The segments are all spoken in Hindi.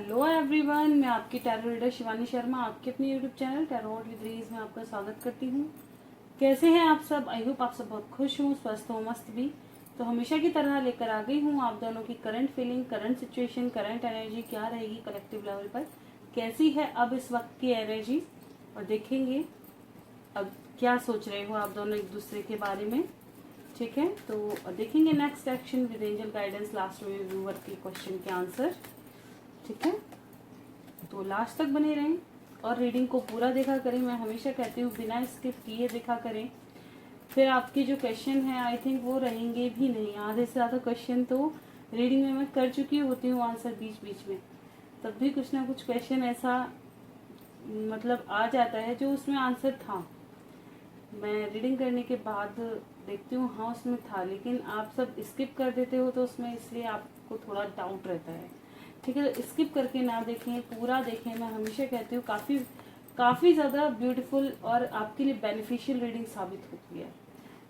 हेलो एवरीवन, मैं आपकी टैरो रीडर शिवानी शर्मा आपके अपने यूट्यूब चैनल टैरोट विद रीज में आपका स्वागत करती हूँ। कैसे हैं आप सब? आई होप आप सब बहुत खुश हो, स्वस्थ हो, मस्त भी। तो हमेशा की तरह लेकर आ गई हूँ आप दोनों की current feeling, current situation, current energy क्या रहेगी कलेक्टिव लेवल पर, कैसी है अब इस वक्त की एनर्जी, और देखेंगे अब क्या सोच रहे हो आप दोनों एक दूसरे के बारे में। ठीक है, तो देखेंगे next action with angel guidance, last में व्यूअर के क्वेश्चन के आंसर। ठीक है, तो लास्ट तक बने रहें और रीडिंग को पूरा देखा करें। मैं हमेशा कहती हूँ बिना स्किप किए देखा करें, फिर आपके जो क्वेश्चन हैं आई थिंक वो रहेंगे भी नहीं। आधे से ज़्यादा क्वेश्चन तो रीडिंग में मैं कर चुकी होती हूँ आंसर बीच बीच में, तब भी कुछ ना कुछ क्वेश्चन ऐसा मतलब आ जाता है जो उसमें आंसर था। मैं रीडिंग करने के बाद देखती हूँ हाँ उसमें था, लेकिन आप सब स्किप कर देते हो तो उसमें इसलिए आपको थोड़ा डाउट रहता है। ठीक है, स्किप करके ना देखें, पूरा देखें। मैं हमेशा कहती हूँ काफ़ी ज़्यादा ब्यूटीफुल और आपके लिए बेनिफिशियल रीडिंग साबित होती है।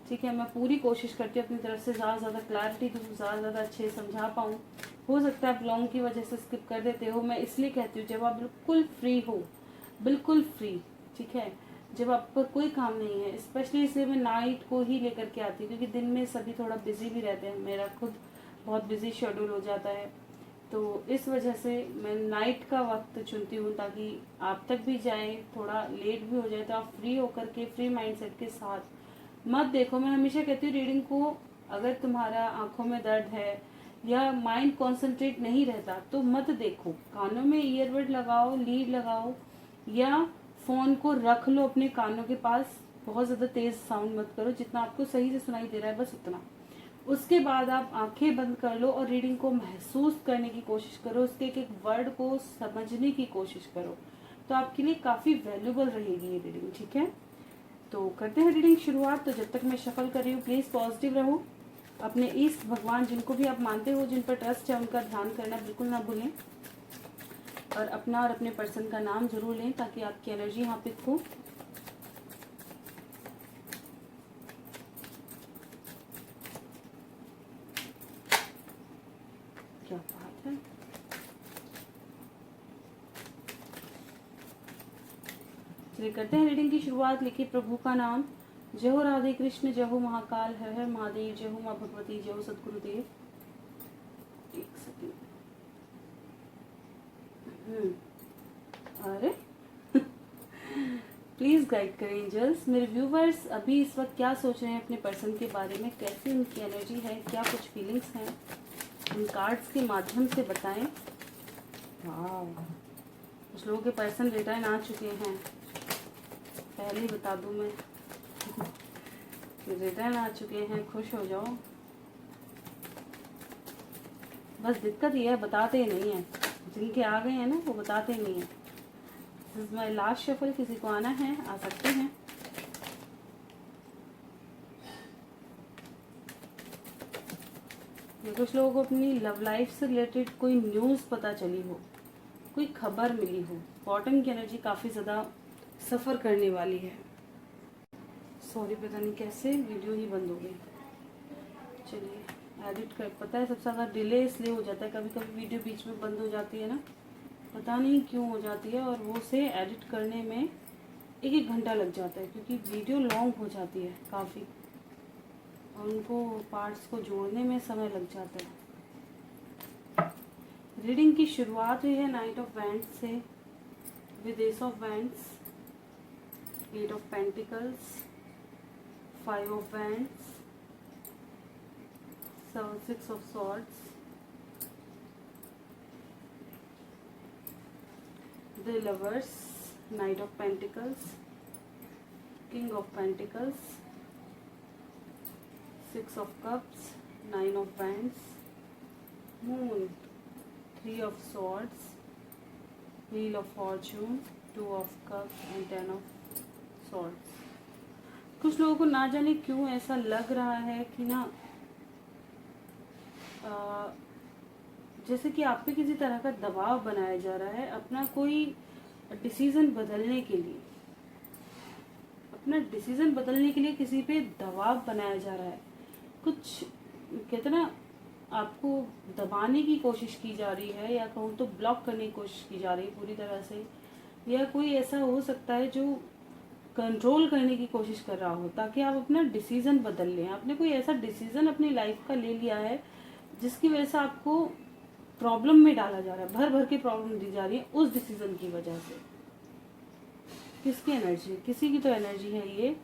ठीक है, मैं पूरी कोशिश करती हूँ अपनी तरफ से ज़्यादा ज़्यादा क्लैरिटी दूँ, ज़्यादा ज़्यादा अच्छे समझा पाऊँ। हो सकता है आप लॉन्ग की वजह से स्किप कर देते हो। मैं इसलिए कहती हूँ जब आप बिल्कुल फ्री हो, बिल्कुल फ्री, ठीक है, जब आप पर कोई काम नहीं है, स्पेशली इसलिए मैं नाइट को ही लेकर के आती हूँ क्योंकि दिन में सभी थोड़ा बिजी भी रहते हैं। मेरा खुद बहुत बिजी शेड्यूल हो जाता है, तो इस वजह से मैं नाइट का वक्त चुनती हूँ ताकि आप तक भी जाए, थोड़ा लेट भी हो जाए तो आप फ्री होकर के फ्री माइंडसेट के साथ मत देखो। मैं हमेशा कहती हूँ रीडिंग को, अगर तुम्हारा आंखों में दर्द है या माइंड कॉन्सेंट्रेट नहीं रहता तो मत देखो। कानों में ईयरबड लगाओ, लीड लगाओ, या फोन को रख लो अपने कानों के पास। बहुत ज़्यादा तेज साउंड मत करो, जितना आपको सही से सुनाई दे रहा है बस उतना। उसके बाद आप आंखें बंद कर लो और रीडिंग को महसूस करने की कोशिश करो, उसके एक एक वर्ड को समझने की कोशिश करो, तो आपके लिए काफ़ी वैल्यूबल रहेगी ये रीडिंग। ठीक है, तो करते हैं रीडिंग शुरुआत। तो जब तक मैं शफल कर रही हूँ प्लीज़ पॉजिटिव रहो। अपने ईष्ट भगवान जिनको भी आप मानते हो, जिन पर ट्रस्ट है, उनका ध्यान करना बिल्कुल ना भूलें, और अपना और अपने पर्सन का नाम जरूर लें ताकि आपकी एनर्जी यहाँ पे हो। क्या बात है। चलिए करते हैं रीडिंग की शुरुआत। लिखिए प्रभु का नाम। जय हो राधे कृष्ण, जय हो महाकाल, हर हर महादेव, जय हो माँ भगवती, जय हो सदगुरुदेव। एक सेकेंड। अरे प्लीज गाइड करें एंजल्स। मेरे व्यूवर्स अभी इस वक्त क्या सोच रहे हैं अपने पर्सन के बारे में, कैसी उनकी एनर्जी है, क्या कुछ फीलिंग्स हैं, उन कार्ड्स के माध्यम से बताएं। वाह, कुछ लोगों के पर्सन रिटर्न आ चुके हैं, पहले ही बता दूं मैं रिटर्न आ चुके हैं, खुश हो जाओ। बस दिक्कत ये है बताते ही नहीं है, जिनके आ गए हैं ना वो बताते ही नहीं है। This is my last shuffle, किसी को आना है आ सकते हैं। कुछ लोगों को अपनी लव लाइफ से रिलेटेड कोई न्यूज़ पता चली हो, कोई खबर मिली हो। बॉटम की एनर्जी काफ़ी ज़्यादा सफ़र करने वाली है। सॉरी, पता नहीं कैसे वीडियो ही बंद हो गई। चलिए एडिट कर, पता है सबसे ज़्यादा डिले इसलिए हो जाता है, कभी कभी वीडियो बीच में बंद हो जाती है ना, पता नहीं क्यों हो जाती है, और वो से एडिट करने में एक एक घंटा लग जाता है क्योंकि वीडियो लॉन्ग हो जाती है काफ़ी, और उनको पार्ट्स को जोड़ने में समय लग जाता है। रीडिंग की शुरुआत हुई है नाइट ऑफ वैंड्स से, with S of wands, 8 of pentacles, 5 of wands, 6 of swords, the lovers, Knight of Pentacles, King of Pentacles, 6 of Cups, 9 of Wands, Moon, 3 of Swords, Wheel of Fortune, 2 of Cups and 10 of Swords. कुछ लोगों को ना जाने क्यों ऐसा लग रहा है कि ना जैसे कि आप पे किसी तरह का दबाव बनाया जा रहा है अपना कोई डिसीजन बदलने के लिए, अपना डिसीजन बदलने के लिए किसी पे दबाव बनाया जा रहा है। कुछ कहते ना आपको दबाने की कोशिश की जा रही है, या कहूँ तो ब्लॉक करने की कोशिश की जा रही है पूरी तरह से, या कोई ऐसा हो सकता है जो कंट्रोल करने की कोशिश कर रहा हो ताकि आप अपना डिसीजन बदल लें। आपने कोई ऐसा डिसीजन अपनी लाइफ का ले लिया है जिसकी वजह से आपको प्रॉब्लम में डाला जा रहा है, भर भर के प्रॉब्लम दी जा रही है उस डिसीजन की वजह से। किसकी एनर्जी? किसी की तो एनर्जी है ये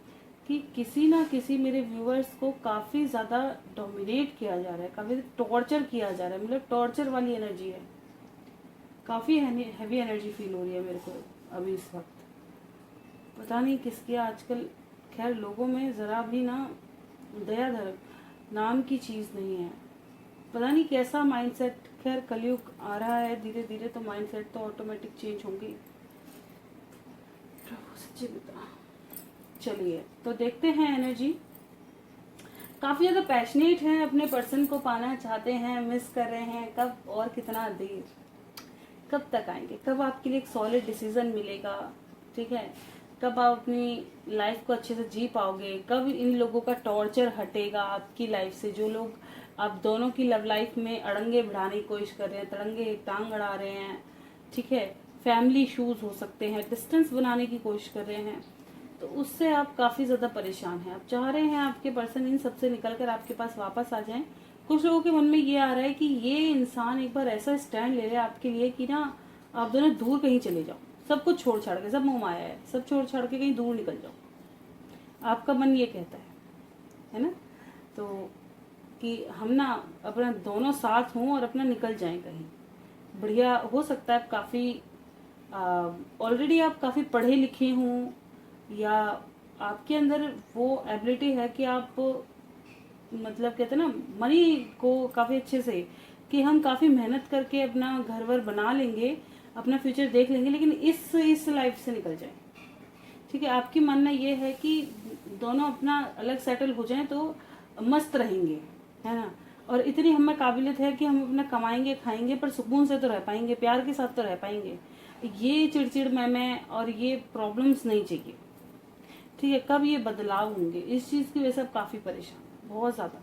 कि किसी ना किसी मेरे व्यूअर्स को काफी ज्यादा डोमिनेट किया जा रहा है, काफी टॉर्चर किया जा रहा है, मतलब टॉर्चर वाली एनर्जी है। काफी हैवी एनर्जी फील हो रही है मेरे को अभी इस वक्त। पता नहीं किसकी आजकल, खैर लोगों में जरा भी ना दया धर्म नाम की चीज नहीं है। पता नहीं कैसा माइंडसेट, खैर कलयुग आ रहा है धीरे धीरे तो माइंडसेट तो ऑटोमेटिक चेंज होंगी। प्रभु सच्ची बता। चलिए तो देखते हैं एनर्जी। काफी ज्यादा पैशनेट हैं, अपने पर्सन को पाना चाहते हैं, मिस कर रहे हैं, कब और कितना देर, कब तक आएंगे, कब आपके लिए एक सॉलिड डिसीजन मिलेगा, ठीक है, कब आप अपनी लाइफ को अच्छे से जी पाओगे, कब इन लोगों का टॉर्चर हटेगा आपकी लाइफ से, जो लोग आप दोनों की लव लाइफ में अड़ंगे बढ़ाने की कोशिश कर रहे हैं, तड़ंगे टांग अड़ा रहे हैं, ठीक है, फैमिली इश्यूज हो सकते हैं, डिस्टेंस बनाने की कोशिश कर रहे हैं, तो उससे आप काफी ज्यादा परेशान हैं। आप चाह रहे हैं आपके पर्सन इन सबसे निकलकर आपके पास वापस आ जाएं। कुछ लोगों के मन में ये आ रहा है कि ये इंसान एक बार ऐसा स्टैंड ले रहे हैं आपके लिए कि ना आप दोनों दूर कहीं चले जाओ, सब कुछ छोड़ छाड़ के, सब मोह माया है, सब छोड़ छाड़ के कहीं दूर निकल जाओ। आपका मन ये कहता है ना, तो कि हम ना अपना दोनों साथ हों और अपना निकल जाएं कहीं बढ़िया। हो सकता है काफी ऑलरेडी आप काफी पढ़े लिखे हों, या आपके अंदर वो एबिलिटी है कि आप मतलब कहते हैं ना मनी को काफी अच्छे से, कि हम काफी मेहनत करके अपना घर वर बना लेंगे, अपना फ्यूचर देख लेंगे, लेकिन इस लाइफ से निकल जाए, ठीक है। आपकी मानना ये है कि दोनों अपना अलग सेटल हो जाएं तो मस्त रहेंगे, है ना, और इतनी हमें काबिलियत है कि हम अपना कमाएंगे खाएंगे पर सुकून से तो रह पाएंगे, प्यार के साथ तो रह पाएंगे। ये चिड़चिड़ मैं और ये प्रॉब्लम्स नहीं चाहिए, ठीक है। कब ये बदलाव होंगे, इस चीज की वजह से आप काफी परेशान, बहुत ज्यादा।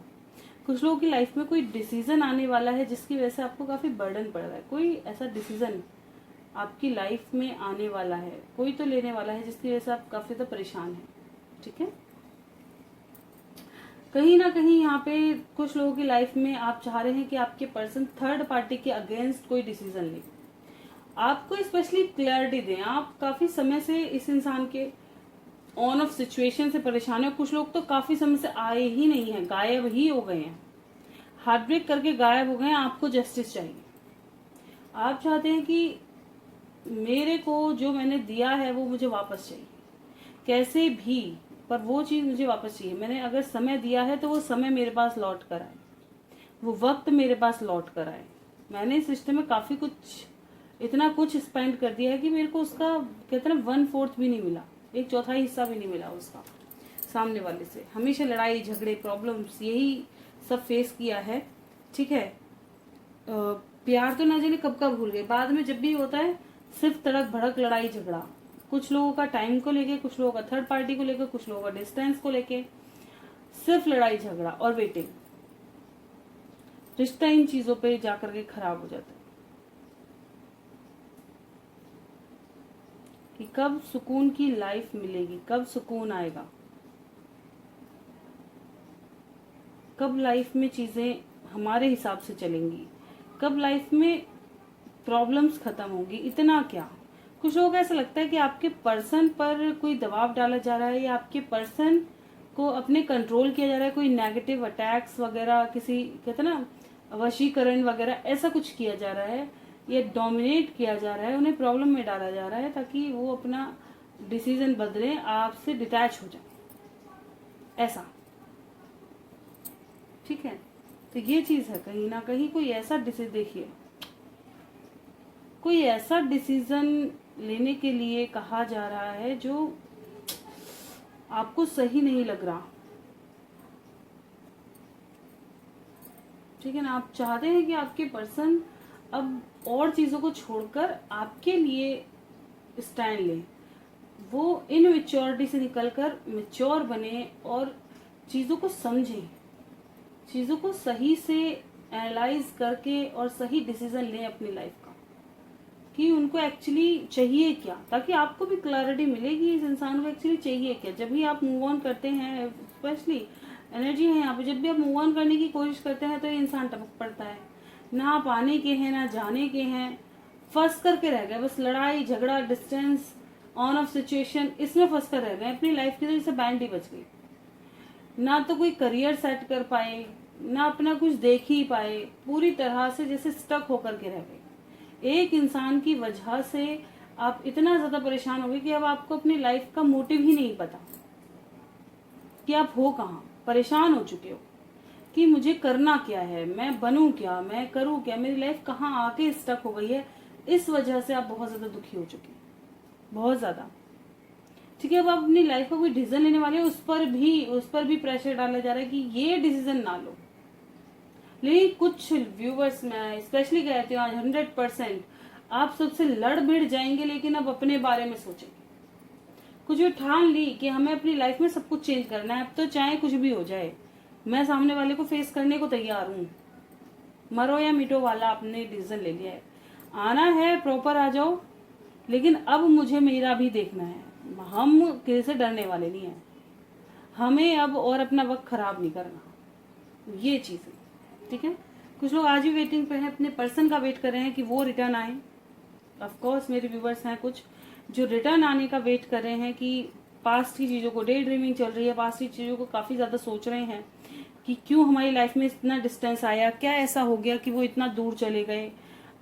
कुछ लोगों की लाइफ में कोई डिसीजन आने वाला है जिसकी वजह से आपको काफी बर्डन पड़ रहा है। कोई ऐसा डिसीजन आपकी लाइफ में आने वाला है, कोई तो लेने वाला है जिसकी वजह से आप काफी ज्यादा परेशान हैं, ठीक है। कहीं ना कहीं यहाँ पे कुछ लोगों की लाइफ में आप चाह रहे हैं कि आपके पर्सन थर्ड पार्टी के अगेंस्ट कोई डिसीजन ले, आपको स्पेशली क्लैरिटी दें। आप काफी समय से इस इंसान के ऑन ऑफ सिचुएशन से परेशान है। कुछ लोग तो काफी समय से आए ही नहीं है, गायब ही हो गए हैं, हार्ट ब्रेक करके गायब हो गए हैं। आपको जस्टिस चाहिए, आप चाहते हैं कि मेरे को जो मैंने दिया है वो मुझे वापस चाहिए, कैसे भी, पर वो चीज मुझे वापस चाहिए। मैंने अगर समय दिया है तो वो समय मेरे पास लौट कर आए, वो वक्त मेरे पास लौट कर आए। मैंने इस रिश्ते में काफी कुछ, इतना कुछ स्पेंड कर दिया है कि मेरे को उसका कहते हैं 1/4 भी नहीं मिला, 1/4 हिस्सा भी नहीं मिला उसका सामने वाले से। हमेशा लड़ाई झगड़े प्रॉब्लम्स यही सब फेस किया है, ठीक है। प्यार तो ना जाने कब कब भूल गए, बाद में जब भी होता है सिर्फ तड़क भड़क लड़ाई झगड़ा। कुछ लोगों का टाइम को लेके, कुछ लोगों का थर्ड पार्टी को लेकर, कुछ लोगों का डिस्टेंस को लेके, सिर्फ लड़ाई झगड़ा और वेटिंग। रिश्ता इन चीजों पे जाकर के खराब हो जाता है कि कब सुकून की लाइफ मिलेगी, कब सुकून आएगा, कब लाइफ में चीजें हमारे हिसाब से चलेंगी, कब लाइफ में प्रॉब्लम्स खत्म होंगी। इतना क्या, कुछ लोगों को ऐसा लगता है कि आपके पर्सन पर कोई दबाव डाला जा रहा है, या आपके पर्सन को अपने कंट्रोल किया जा रहा है, कोई नेगेटिव अटैक्स वगैरह, किसी कहते ना वशीकरण वगैरह, ऐसा कुछ किया जा रहा है, या डोमिनेट किया जा रहा है, उन्हें प्रॉब्लम में डाला जा रहा है ताकि वो अपना डिसीजन बदले, आपसे डिटैच हो जाए, ऐसा, ठीक है। तो ये चीज है, कहीं ना कहीं कोई ऐसा डिसीजन, देखिए कोई ऐसा डिसीजन लेने के लिए कहा जा रहा है जो आपको सही नहीं लग रहा, ठीक है ना। आप चाहते हैं कि आपके पर्सन अब और चीजों को छोड़कर आपके लिए स्टैंड ले, वो इनमेच्योरिटी से निकलकर मेच्योर बने और चीजों को समझें, चीजों को सही से एनालाइज करके और सही डिसीजन लें अपनी लाइफ का कि उनको एक्चुअली चाहिए क्या, ताकि आपको भी क्लैरिटी मिलेगी इस इंसान को एक्चुअली चाहिए क्या। जब भी आप मूव ऑन करते हैं, स्पेशली एनर्जी है यहाँ पे, जब भी आप मूव ऑन करने की कोशिश करते हैं तो ये इंसान टपक पड़ता है। ना आप आने के हैं ना जाने के हैं, फंस करके रह गए, बस लड़ाई झगड़ा डिस्टेंस ऑन ऑफ सिचुएशन, इसमें फंस कर रह गए अपनी लाइफ की। तो जैसे बैंड ही बच गई, ना तो कोई करियर सेट कर पाए, ना अपना कुछ देख ही पाए, पूरी तरह से जैसे स्टक होकर के रह गए। एक इंसान की वजह से आप इतना ज्यादा परेशान हो गए कि अब आपको अपनी लाइफ का मोटिव ही नहीं पता कि आप हो कहाँ। परेशान हो चुके हो कि मुझे करना क्या है, मैं बनूं क्या, मैं करूं क्या, मेरी लाइफ कहाँ आके स्टक हो गई है। इस वजह से आप बहुत ज्यादा दुखी हो चुके हैं, बहुत ज्यादा। ठीक है, अब आप अपनी लाइफ का कोई डिसीजन लेने वाले हैं, उस पर भी प्रेशर डाला जा रहा है कि ये डिसीजन ना लो। लेकिन कुछ व्यूवर्स में स्पेशली कहती हूँ, आज 100% आप सबसे लड़ भिड़ जाएंगे, लेकिन अब अपने बारे में सोचेंगे। कुछ भी ठान ली कि हमें अपनी लाइफ में सब कुछ चेंज करना है, अब तो चाहे कुछ भी हो जाए, मैं सामने वाले को फेस करने को तैयार हूँ। मरो या मिटो वाला आपने डिसीजन ले लिया है, आना है प्रॉपर आ जाओ, लेकिन अब मुझे मेरा भी देखना है। हम किसी से डरने वाले नहीं है, हमें अब और अपना वक्त खराब नहीं करना, ये चीज है। ठीक है, कुछ लोग आज भी वेटिंग पे हैं, अपने पर्सन का वेट कर रहे हैं कि वो रिटर्न आए। ऑफ कोर्स मेरे व्यूवर्स हैं कुछ जो रिटर्न आने का वेट कर रहे हैं कि पास्ट की चीजों को, डे ड्रीमिंग चल रही है, पास्ट की चीजों को काफी ज्यादा सोच रहे हैं कि क्यों हमारी लाइफ में इतना डिस्टेंस आया, क्या ऐसा हो गया कि वो इतना दूर चले गए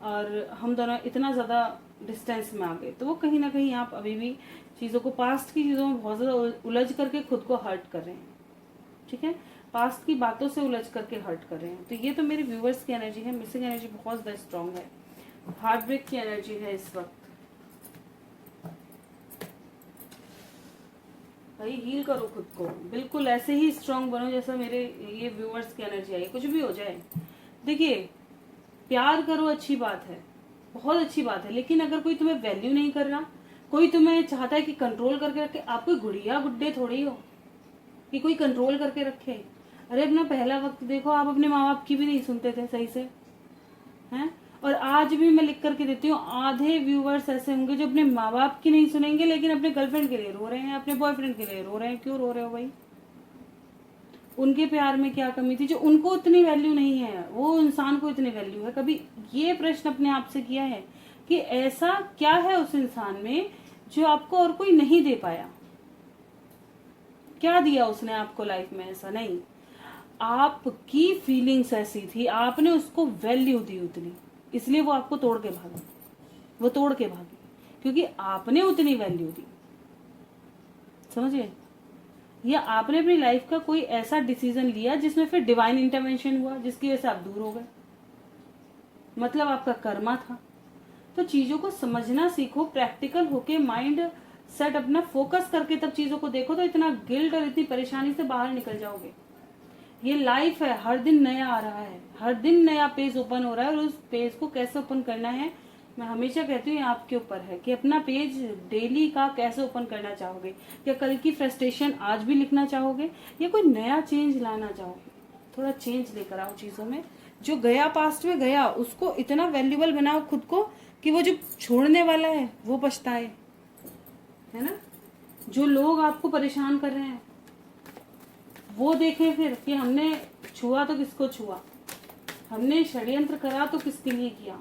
और हम दोनों इतना ज्यादा डिस्टेंस में आ गए। तो वो कहीं ना कहीं आप अभी भी चीजों को, पास्ट की चीजों में बहुत ज्यादा उलझ करके खुद को हर्ट कर रहे हैं। ठीक है, पास्ट की बातों से उलझ करके हर्ट कर रहे हैं। तो ये तो मेरे व्यूवर्स की एनर्जी है। मिसिंग एनर्जी बहुत ज्यादा स्ट्रांग है, हार्ट ब्रेक की एनर्जी है इस वक्त। भाई हील करो खुद को, बिल्कुल ऐसे ही स्ट्रांग बनो जैसा मेरे ये व्यूवर्स की एनर्जी आई। कुछ भी हो जाए, देखिए प्यार करो, अच्छी बात है, बहुत अच्छी बात है, लेकिन अगर कोई तुम्हें वैल्यू नहीं कर रहा, कोई तुम्हें चाहता है कि कंट्रोल करके रखे, आप कोई गुड़िया गुड्डे थोड़ी हो कि कोई कंट्रोल करके रखे। अरे अपना पहला वक्त देखो, आप अपने माँ बाप की भी नहीं सुनते थे सही से, हैं? और आज भी मैं लिख करके देती हूँ, आधे व्यूवर्स ऐसे होंगे जो अपने माँ बाप की नहीं सुनेंगे, लेकिन अपने गर्लफ्रेंड के लिए रो रहे हैं, अपने बॉयफ्रेंड के लिए रो रहे हैं। क्यों रो रहे हो भाई? उनके प्यार में क्या कमी थी जो उनको उतनी वैल्यू नहीं है, वो इंसान को इतनी वैल्यू है? कभी ये प्रश्न अपने आप से किया है कि ऐसा क्या है उस इंसान में जो आपको और कोई नहीं दे पाया? क्या दिया उसने आपको लाइफ में? ऐसा नहीं, आपकी फीलिंग्स ऐसी थी, आपने उसको वैल्यू दी उतनी, इसलिए वो आपको तोड़ के भागी, वो तोड़ के भागी क्योंकि आपने उतनी वैल्यू दी। समझिए, या आपने अपनी लाइफ का कोई ऐसा डिसीजन लिया जिसमें फिर डिवाइन इंटरवेंशन हुआ, जिसकी वजह से आप दूर हो गए, मतलब आपका कर्मा था। तो चीजों को समझना सीखो, प्रैक्टिकल होके माइंड सेट अपना फोकस करके तब चीजों को देखो, तो इतना गिल्ट और इतनी परेशानी से बाहर निकल जाओगे। ये लाइफ है, हर दिन नया आ रहा है, हर दिन नया पेज ओपन हो रहा है, और उस पेज को कैसे ओपन करना है, मैं हमेशा कहती हूँ आपके ऊपर है कि अपना पेज डेली का कैसे ओपन करना चाहोगे। क्या कल की फ्रस्ट्रेशन आज भी लिखना चाहोगे, या कोई नया चेंज लाना चाहोगे? थोड़ा चेंज लेकर आओ चीजों में। जो गया पास्ट में गया, उसको इतना वैल्यूबल बनाओ खुद को कि वो जो छोड़ने वाला है वो पछताए, है ना? जो लोग आपको परेशान कर रहे हैं वो देखें फिर कि हमने छुआ तो किसको छुआ, हमने षड्यंत्र करा तो किसके लिए किया।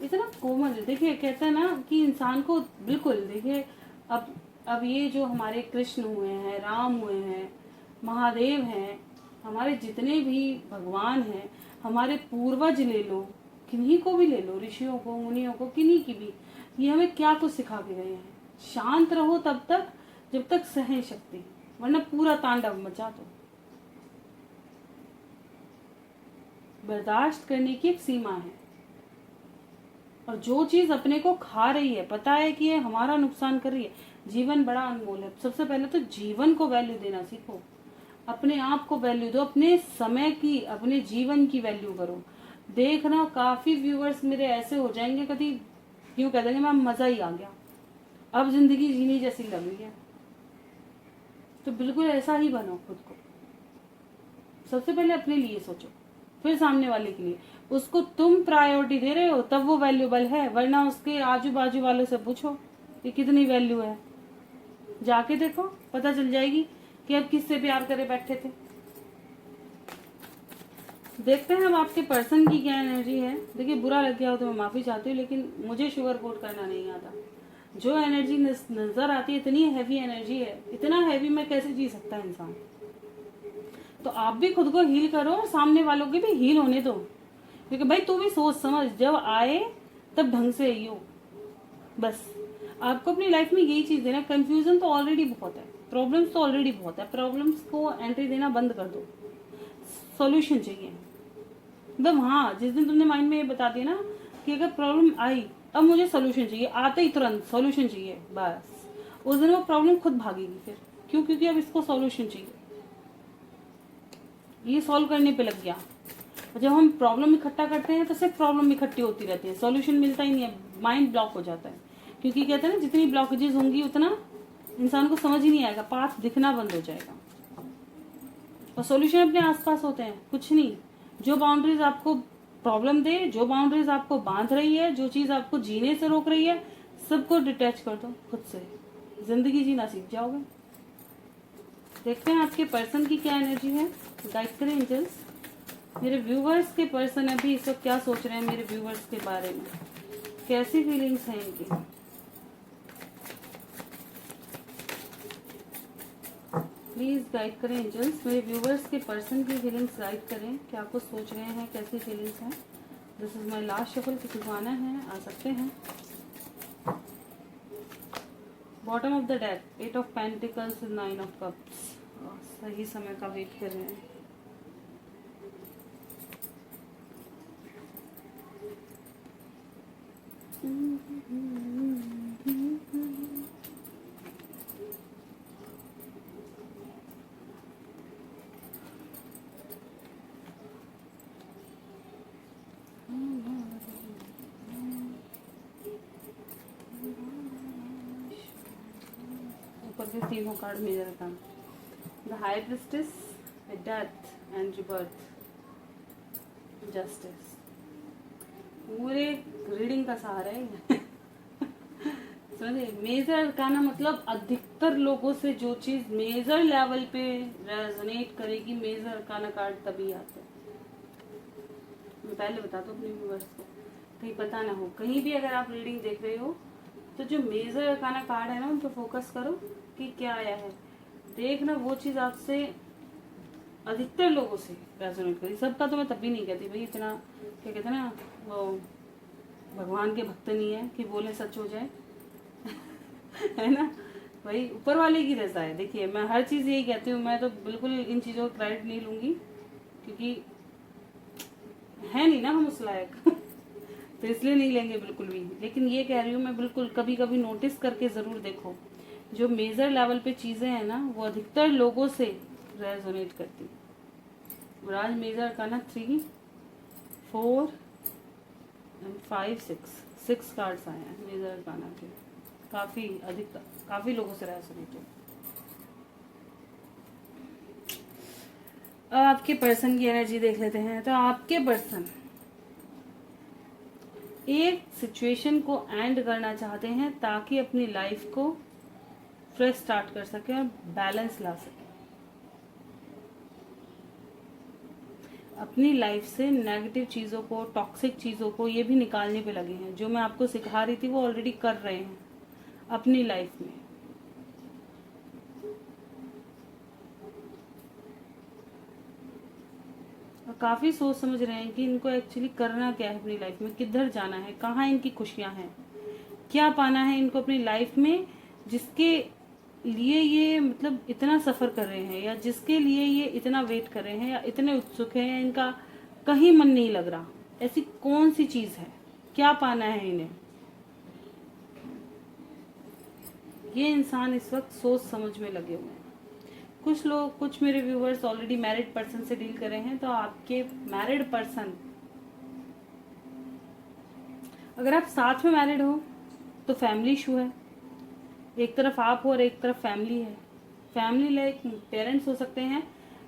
इतना कोमल, देखिए कहते हैं ना कि इंसान को, बिल्कुल देखिए, अब ये जो हमारे कृष्ण हुए हैं, राम हुए हैं, महादेव हैं, हमारे जितने भी भगवान हैं, हमारे पूर्वज ले लो, किन्हीं को भी ले लो, ऋषियों को, मुनियों को, किन्हीं की भी, ये हमें क्या कुछ सिखा के गए हैं? शांत रहो तब तक जब तक सहन शक्ति, वरना पूरा तांडव मचा दो। बर्दाश्त करने की एक सीमा है, और जो चीज अपने को खा रही है, पता है कि ये हमारा नुकसान कर रही है। जीवन बड़ा अनमोल है, सबसे पहले तो जीवन को वैल्यू देना सीखो, अपने आप को वैल्यू दो, अपने समय की, अपने जीवन की वैल्यू करो। देखना काफी व्यूअर्स मेरे ऐसे हो जाएंगे, कभी क्यों कह देंगे मैम मजा ही आ गया, अब जिंदगी जीनी जैसी लग रही है। तो बिल्कुल ऐसा ही बनो खुद को, सबसे पहले अपने लिए सोचो, फिर सामने वाले के लिए। उसको तुम प्रायोरिटी दे रहे हो तब वो वैल्यूबल है, वरना उसके आजू बाजू वालों से पूछो कि कितनी वैल्यू है, जाके देखो पता चल जाएगी कि अब किससे प्यार करे बैठे थे। देखते हैं अब आपके पर्सन की क्या एनर्जी है। देखिए बुरा लग गया हो तो मैं माफी चाहती हूँ, लेकिन मुझे शुगर कोट करना नहीं आता। जो एनर्जी नजर आती है इतनी हैवी एनर्जी है, इतना हैवी में कैसे जी सकता है इंसान। तो आप भी खुद को हील करो और सामने वालों के भी हील होने दो, क्योंकि भाई तू भी सोच समझ, जब आए तब ढंग से आइयो। बस आपको अपनी लाइफ में यही चीज देना। कंफ्यूजन तो ऑलरेडी बहुत है, प्रॉब्लम्स तो ऑलरेडी बहुत है, प्रॉब्लम्स को एंट्री देना बंद कर दो, सॉल्यूशन चाहिए। मतलब हाँ, जिस दिन तुमने माइंड में ये बता दिया ना कि अगर प्रॉब्लम आई अब मुझे सोल्यूशन चाहिए, आते ही तुरंत सोल्यूशन चाहिए, बस उस दिन वो प्रॉब्लम खुद भागेगी। फिर क्यों? क्योंकि अब इसको सोल्यूशन चाहिए, ये सॉल्व करने पे लग गया। जब हम प्रॉब्लम इकट्ठा करते हैं तो सिर्फ प्रॉब्लम इकट्ठी होती रहती है, सॉल्यूशन मिलता ही नहीं है, माइंड ब्लॉक हो जाता है। क्योंकि कहते हैं ना, जितनी ब्लॉकेजेस होंगी उतना इंसान को समझ ही नहीं आएगा, पाथ दिखना बंद हो जाएगा। और सॉल्यूशन अपने आसपास होते हैं, कुछ नहीं। जो बाउंड्रीज आपको प्रॉब्लम दे, जो बाउंड्रीज आपको बांध रही है, जो चीज आपको जीने से रोक रही है, सबको डिटैच कर दो खुद से, जिंदगी जीना सीख जाओगे। देखते हैं आपके पर्सन की क्या एनर्जी है, गाइड करें एंजल्स। मेरे व्यूवर्स के पर्सन अभी इस वक्त क्या सोच रहे हैं मेरे व्यूवर्स के बारे में, कैसी फीलिंग्स हैं इनकी। प्लीज गाइड करें एंजल्स, मेरे व्यूवर्स के पर्सन की फीलिंग्स गाइड करें, क्या कुछ सोच रहे हैं, कैसी फीलिंग्स हैं। This is my last shuffle, किसी को आना है आ सकते हैं। Bottom of the deck, 8 of pentacles, 9 of cups. सही समय का वेट कर रहे हैं। ऊपर के तीनों कार्ड मेजर का, the high priestess, death and rebirth, justice. पूरे रीडिंग का सहारा है। समझे? मेजर का ना मतलब अधिकतर लोगों से जो चीज मेजर लेवल पे रेजोनेट करेगी, मेजर का ना कार्ड तभी आते हैं। मैं पहले बता दूं अपने व्यूअर्स को, कहीं पता ना हो, कहीं भी अगर आप रीडिंग देख रहे हो तो जो मेजर अरकाना कार्ड है ना उन पर फोकस करो कि क्या आया है। देखना वो चीज आपसे अधिकतर लोगों से रेजोनेट करी। सबका तो मैं तब भी नहीं कहती भाई, इतना क्या कहते हैं ना, वो भगवान के भक्त नहीं है कि बोले सच हो जाए। है ना भाई, ऊपर वाले की रजा है। देखिए मैं हर चीज यही कहती हूँ, मैं तो बिल्कुल इन चीजों का क्रेडिट नहीं लूंगी, क्योंकि है नहीं ना हम उस लायक। तो इसलिए नहीं लेंगे बिल्कुल भी। लेकिन ये कह रही हूँ मैं, बिल्कुल कभी कभी नोटिस करके जरूर देखो, जो मेजर लेवल पे चीजें हैं ना वो अधिकतर लोगों से रेजोनेट करती। और आज मेजर का ना 3, 4 एंड 5, 6 कार्ड्स आए हैं मेजर गाना के। काफी अधिक, काफी लोगों से रेजोनेट है। अब आपके पर्सन की एनर्जी देख लेते हैं। तो आपके पर्सन एक सिचुएशन को एंड करना चाहते हैं ताकि अपनी लाइफ को फ्रेश स्टार्ट कर सके और बैलेंस ला सके। अपनी लाइफ से नेगेटिव चीजों को, टॉक्सिक चीजों को ये भी निकालने पे लगे हैं। जो मैं आपको सिखा रही थी वो ऑलरेडी कर रहे हैं अपनी लाइफ में। और काफी सोच समझ रहे हैं कि इनको एक्चुअली करना क्या है अपनी लाइफ में, किधर जाना है, कहाँ इनकी खुशियां हैं, क्या पाना है इनको अपनी लाइफ में, जिसके लिए ये मतलब इतना सफर कर रहे हैं, या जिसके लिए ये इतना वेट कर रहे हैं, या इतने उत्सुक हैं, या इनका कहीं मन नहीं लग रहा। ऐसी कौन सी चीज है, क्या पाना है इन्हें। ये इंसान इस वक्त सोच समझ में लगे हुए हैं। कुछ लोग, कुछ मेरे व्यूवर्स ऑलरेडी मैरिड पर्सन से डील कर रहे हैं। तो आपके मैरिड पर्सन, अगर आप साथ में मैरिड हो तो फैमिली इशू है। एक तरफ आप हो और एक तरफ फैमिली है। फैमिली लाइक पेरेंट्स हो सकते हैं,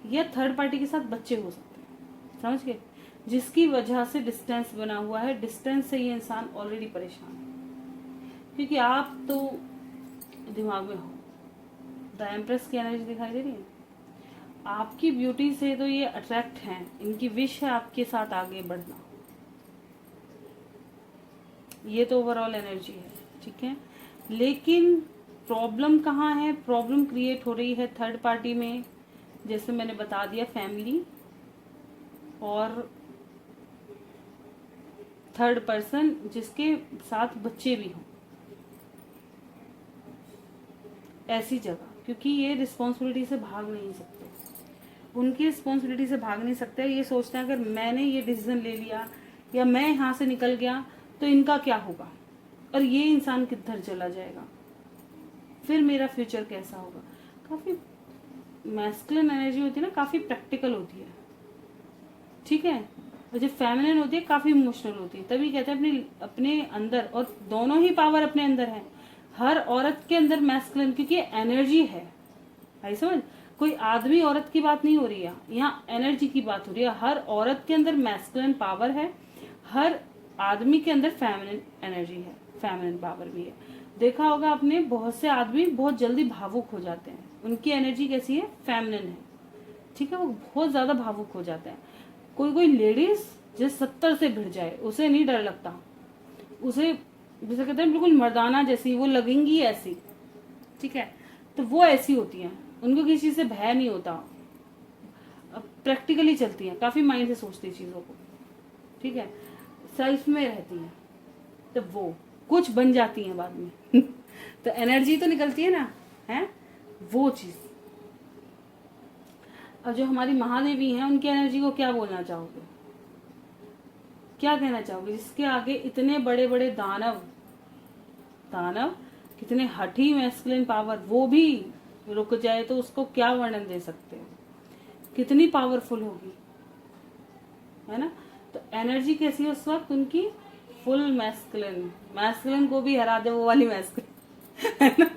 या थर्ड पार्टी के साथ बच्चे हो सकते हैं। समझ गए? जिसकी वजह से डिस्टेंस बना हुआ है। डिस्टेंस से ये इंसान ऑलरेडी परेशान है, क्योंकि आप तो दिमाग में हो। द एम्प्रेस की एनर्जी दिखाई दे रही है। आपकी ब्यूटी से तो ये अट्रैक्ट हैं, इनकी विश है आपके साथ आगे बढ़ना। ये तो ओवरऑल एनर्जी है, ठीक है। लेकिन प्रॉब्लम कहाँ है? प्रॉब्लम क्रिएट हो रही है थर्ड पार्टी में, जैसे मैंने बता दिया, फैमिली और थर्ड पर्सन जिसके साथ बच्चे भी हों, ऐसी जगह। क्योंकि ये रिस्पॉन्सिबिलिटी से भाग नहीं सकते, उनकी रिस्पॉन्सिबिलिटी से भाग नहीं सकते। ये सोचते हैं अगर मैंने ये डिसीजन ले लिया या मैं यहाँ से निकल गया तो इनका क्या होगा, और ये इंसान किधर चला जाएगा, फिर मेरा फ्यूचर कैसा होगा। काफी मैस्कुलिन एनर्जी होती है ना, काफी प्रैक्टिकल होती है, ठीक है। और जो फेमिनिन होती है काफी इमोशनल होती है। तभी कहते हैं अपने अपने अंदर, और दोनों ही पावर अपने अंदर है। हर औरत के अंदर मैस्कुलिन, क्योंकि एनर्जी है, भाई समझ। कोई आदमी औरत की बात नहीं हो रही है यहाँ, एनर्जी की बात हो रही है। हर औरत के अंदर मैस्कुलिन पावर है, हर आदमी के अंदर फेमिनिन एनर्जी है, फेमिनिन पावर भी है। देखा होगा आपने, बहुत से आदमी बहुत जल्दी भावुक हो जाते हैं, उनकी एनर्जी कैसी है? फेमिनिन है, ठीक है। वो बहुत ज्यादा भावुक हो जाते हैं। कोई कोई लेडीज जिस 70 से भिड़ जाए उसे नहीं डर लगता, उसे जैसे कहते हैं बिल्कुल मर्दाना जैसी वो लगेंगी ऐसी, ठीक है। तो वो ऐसी होती हैं, उनको किसी चीज से भय नहीं होता, प्रैक्टिकली चलती हैं, काफी माइंड से सोचती है चीजों को, ठीक है। सेल्फ में रहती हैं, तो वो कुछ बन जाती हैं बाद में तो एनर्जी तो निकलती है ना, है वो चीज। अब जो हमारी महादेवी हैं, उनकी एनर्जी को क्या बोलना चाहोगे, क्या कहना चाहोगे? जिसके आगे इतने बड़े बड़े दानव कितने हठी मैस्कुलिन पावर, वो भी रुक जाए तो उसको क्या वर्णन दे सकते हो, कितनी पावरफुल होगी, है ना। तो एनर्जी कैसी है उस वक्त उनकी? फुल मैस्कुलिन को भी हरा दे वो वाली मैस्कुलिन है ना,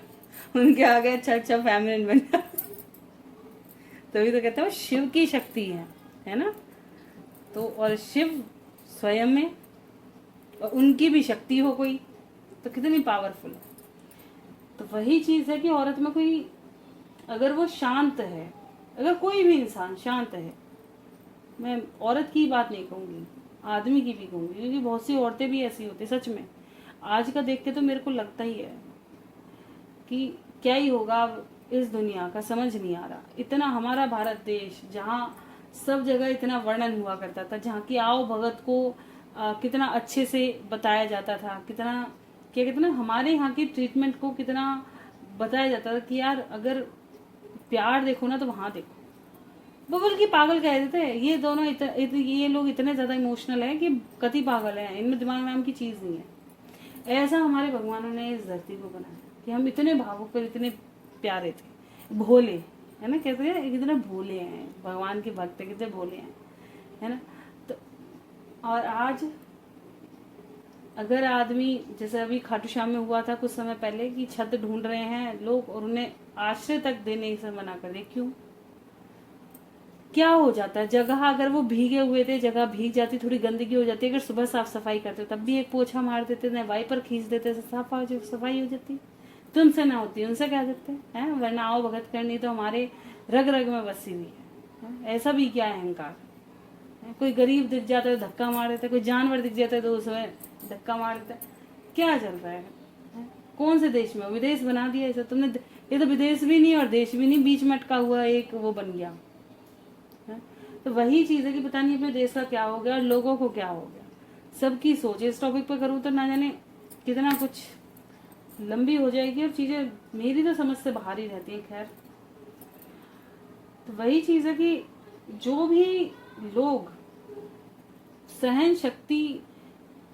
उनके आगे अच्छा फेमिनिन बन जाए। तभी तो कहते हैं वो शिव की शक्ति है ना। तो और शिव स्वयं में, और उनकी भी शक्ति हो कोई, तो कितनी पावरफुल है। तो वही चीज है कि औरत में कोई, अगर वो शांत है, अगर कोई भी इंसान शांत है, मैं औरत की बात नहीं कहूंगी, आदमी की भी कहूंगी, क्योंकि बहुत सी औरतें भी ऐसी होती, सच में आज का देख के तो मेरे को लगता ही है कि क्या ही होगा इस दुनिया का, समझ नहीं आ रहा। इतना हमारा भारत देश, जहाँ सब जगह इतना वर्णन हुआ करता था, जहाँ की आओ भगत को कितना अच्छे से बताया जाता था, कितना क्या कहते ना, हमारे यहाँ की ट्रीटमेंट को कितना बताया जाता था कि यार अगर प्यार देखो ना तो वहां देखो। बबल की पागल कह देते हैं ये दोनों, ये लोग इतने ज्यादा इमोशनल है कि कति पागल है, इनमें दिमाग नाम की चीज नहीं है। ऐसा हमारे भगवानों ने इस धरती को बनाया कि हम इतने भावुक और इतने प्यारे थे, भोले, है ना। कहते हैं कितने भोले हैं भगवान के भक्त, कितने भोले हैं, है ना। तो और आज अगर आदमी, जैसे अभी खाटू श्याम में हुआ था कुछ समय पहले, कि छत ढूंढ रहे हैं लोग और उन्हें आश्रय तक देने से मना कर दिया, क्यों? क्या हो जाता है? जगह अगर वो भीगे हुए थे, जगह भीग जाती, थोड़ी गंदगी हो जाती, अगर सुबह साफ सफाई करते तब भी एक पोछा मार देते, न वाइपर खींच देते, सफाई हो जाती। तुमसे ना होती, उनसे कह देते हैं, वरना आओ भगत करनी तो हमारे रग रग में बसी हुई है। ऐसा भी क्या अहंकार? कोई गरीब दिख जाता है धक्का मार देता है, कोई जानवर दिख जाता है तो उसमें धक्का मार देता है। क्या चल रहा है? कौन से देश में? विदेश बना दिया ऐसा तुमने। ये तो विदेश भी नहीं और देश भी नहीं, बीच में अटका हुआ एक वो बन गया है। तो वही चीज है कि पता नहीं अपने देश का क्या हो गया और लोगों को क्या हो गया। सबकी सोच इस टॉपिक पर करूँ तो ना जाने कितना कुछ लंबी हो जाएगी और चीजें मेरी तो समझ से बाहर ही रहती है। खैर, तो वही चीज है कि जो भी लोग सहन शक्ति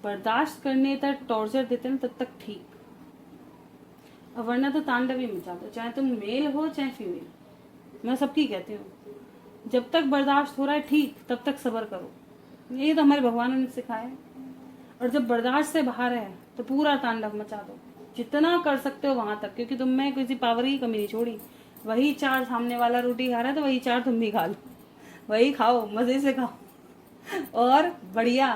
बर्दाश्त करने तक टॉर्चर देते हैं तब तक ठीक, और वरना तो तांडव ही मचा दो, चाहे तुम मेल हो चाहे फीमेल। मैं सबकी कहती हूँ, जब तक बर्दाश्त हो रहा है ठीक, तब तक सब्र करो। ये तो हमारे भगवानों ने सिखाया है। और जब बर्दाश्त से बाहर है तो पूरा तांडव मचा दो, जितना कर सकते हो वहां तक, क्योंकि तुम में किसी पावर की कमी नहीं छोड़ी। वही 4 सामने वाला रोटी खा रहा है तो वही 4 तुम भी खा लो, वही खाओ, मजे से खाओ, और बढ़िया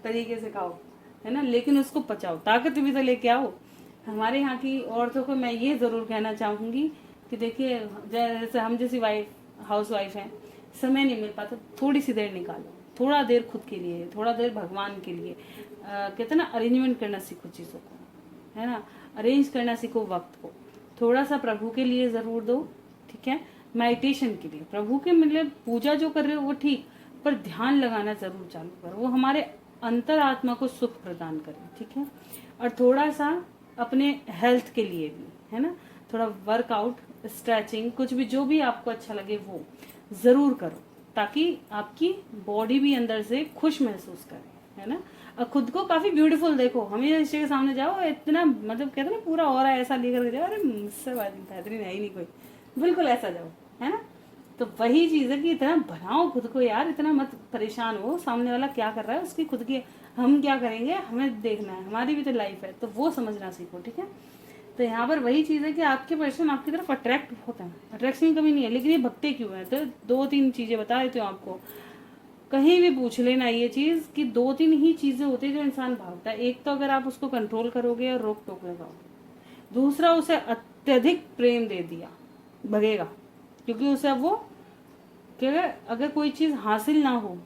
तरीके से खाओ, है ना, लेकिन उसको पचाओ, ताकत भी तो लेके आओ। हमारे यहाँ की औरतों को मैं ये ज़रूर कहना चाहूँगी कि देखिए, जैसे हम जैसी हाउस वाइफ हैं, समय नहीं मिल पाता, थोड़ी सी देर निकालो, थोड़ा देर खुद के लिए, थोड़ा देर भगवान के लिए। कहते हैं ना, अरेंजमेंट करना सीखो चीज़ों को, है ना, अरेंज करना सीखो वक्त को, थोड़ा सा प्रभु के लिए ज़रूर दो, ठीक है, मेडिटेशन के लिए। प्रभु के मतलब पूजा जो कर रहे हो वो ठीक, पर ध्यान लगाना ज़रूर चालू करो, वो हमारे अंतरात्मा को सुख प्रदान करे, ठीक है। और थोड़ा सा अपने हेल्थ के लिए भी, है ना, थोड़ा वर्कआउट, स्ट्रेचिंग, कुछ भी जो भी आपको अच्छा लगे वो ज़रूर करो, ताकि आपकी बॉडी भी अंदर से खुश महसूस करे, है ना। और खुद को काफ़ी ब्यूटीफुल देखो, हमें शीशे के सामने जाओ, इतना मतलब कहते हैं ना, पूरा ऑरा ऐसा लेकर के जाओ, अरे मुझसे बेहतरीन है ही नहीं कोई, बिल्कुल ऐसा जाओ, है ना। तो वही चीज़ है कि इतना बनाओ खुद को यार, इतना मत परेशान हो सामने वाला क्या कर रहा है उसकी खुद की, हम क्या करेंगे, हमें देखना है, हमारी भी तो लाइफ है, तो वो समझना सीखो, ठीक है। तो यहाँ पर वही चीज़ है कि आपके पर्सन आपकी तरफ अट्रैक्ट होता है, अट्रैक्शन की कमी नहीं है, लेकिन ये भगते क्यों है, तो 2-3 चीज़ें बता देती हूँ आपको। कहीं भी पूछ लेना ये चीज़ कि 2-3 ही चीज़ें होती है जो इंसान भागता है। एक तो अगर आप उसको कंट्रोल करोगे और रोक टोक लगाओगे, दूसरा उसे अत्यधिक प्रेम दे दिया, भगेगा, क्योंकि उसे अब वो क्या, अगर कोई चीज़ हासिल ना हो,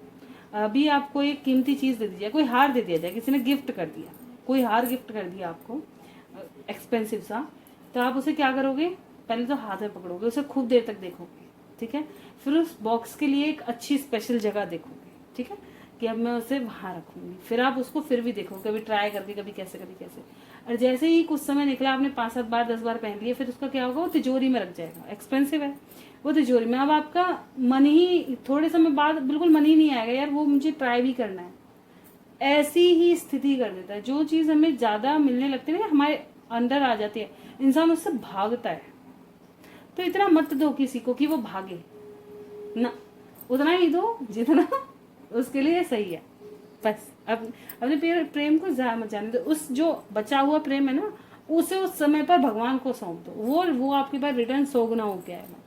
अभी आपको एक कीमती चीज़ दे दी जाए, कोई हार दे दिया जाए, किसी ने गिफ्ट कर दिया, कोई हार गिफ्ट कर दिया आपको एक्सपेंसिव सा, तो आप उसे क्या करोगे, पहले तो हाथ में पकड़ोगे, उसे खूब देर तक देखोगे, ठीक है, फिर उस बॉक्स के लिए एक अच्छी स्पेशल जगह देखोगे, ठीक है, कि अब मैं उसे वहां रखूंगी, फिर आप उसको फिर भी देखोगे, कभी ट्राई करके, कभी कैसे कभी कैसे, और जैसे ही कुछ समय निकला, आपने 5-7 बार 10 बार पहन लिया, फिर उसका क्या होगा, वो तिजोरी में रख जाएगा, एक्सपेंसिव है वो तिजोरी में। अब आपका मन ही थोड़े समय बाद बिल्कुल मन ही नहीं आएगा, यार वो मुझे ट्राई भी करना है, ऐसी ही स्थिति कर देता है। जो चीज़ हमें ज़्यादा मिलने लगती है ना, हमारे अंदर आ जाती है, इंसान उससे भागता है। तो इतना मत दो किसी को कि वो भागे ना, उतना ही दो जितना उसके लिए सही है, बस। अब अपने प्रेम को ज़्यादा मत जाने दो, उस जो बचा हुआ प्रेम है ना, उसे उस समय पर भगवान को सौंप दो, वो आपके पास रिटर्न 100 गुना होके आएगा।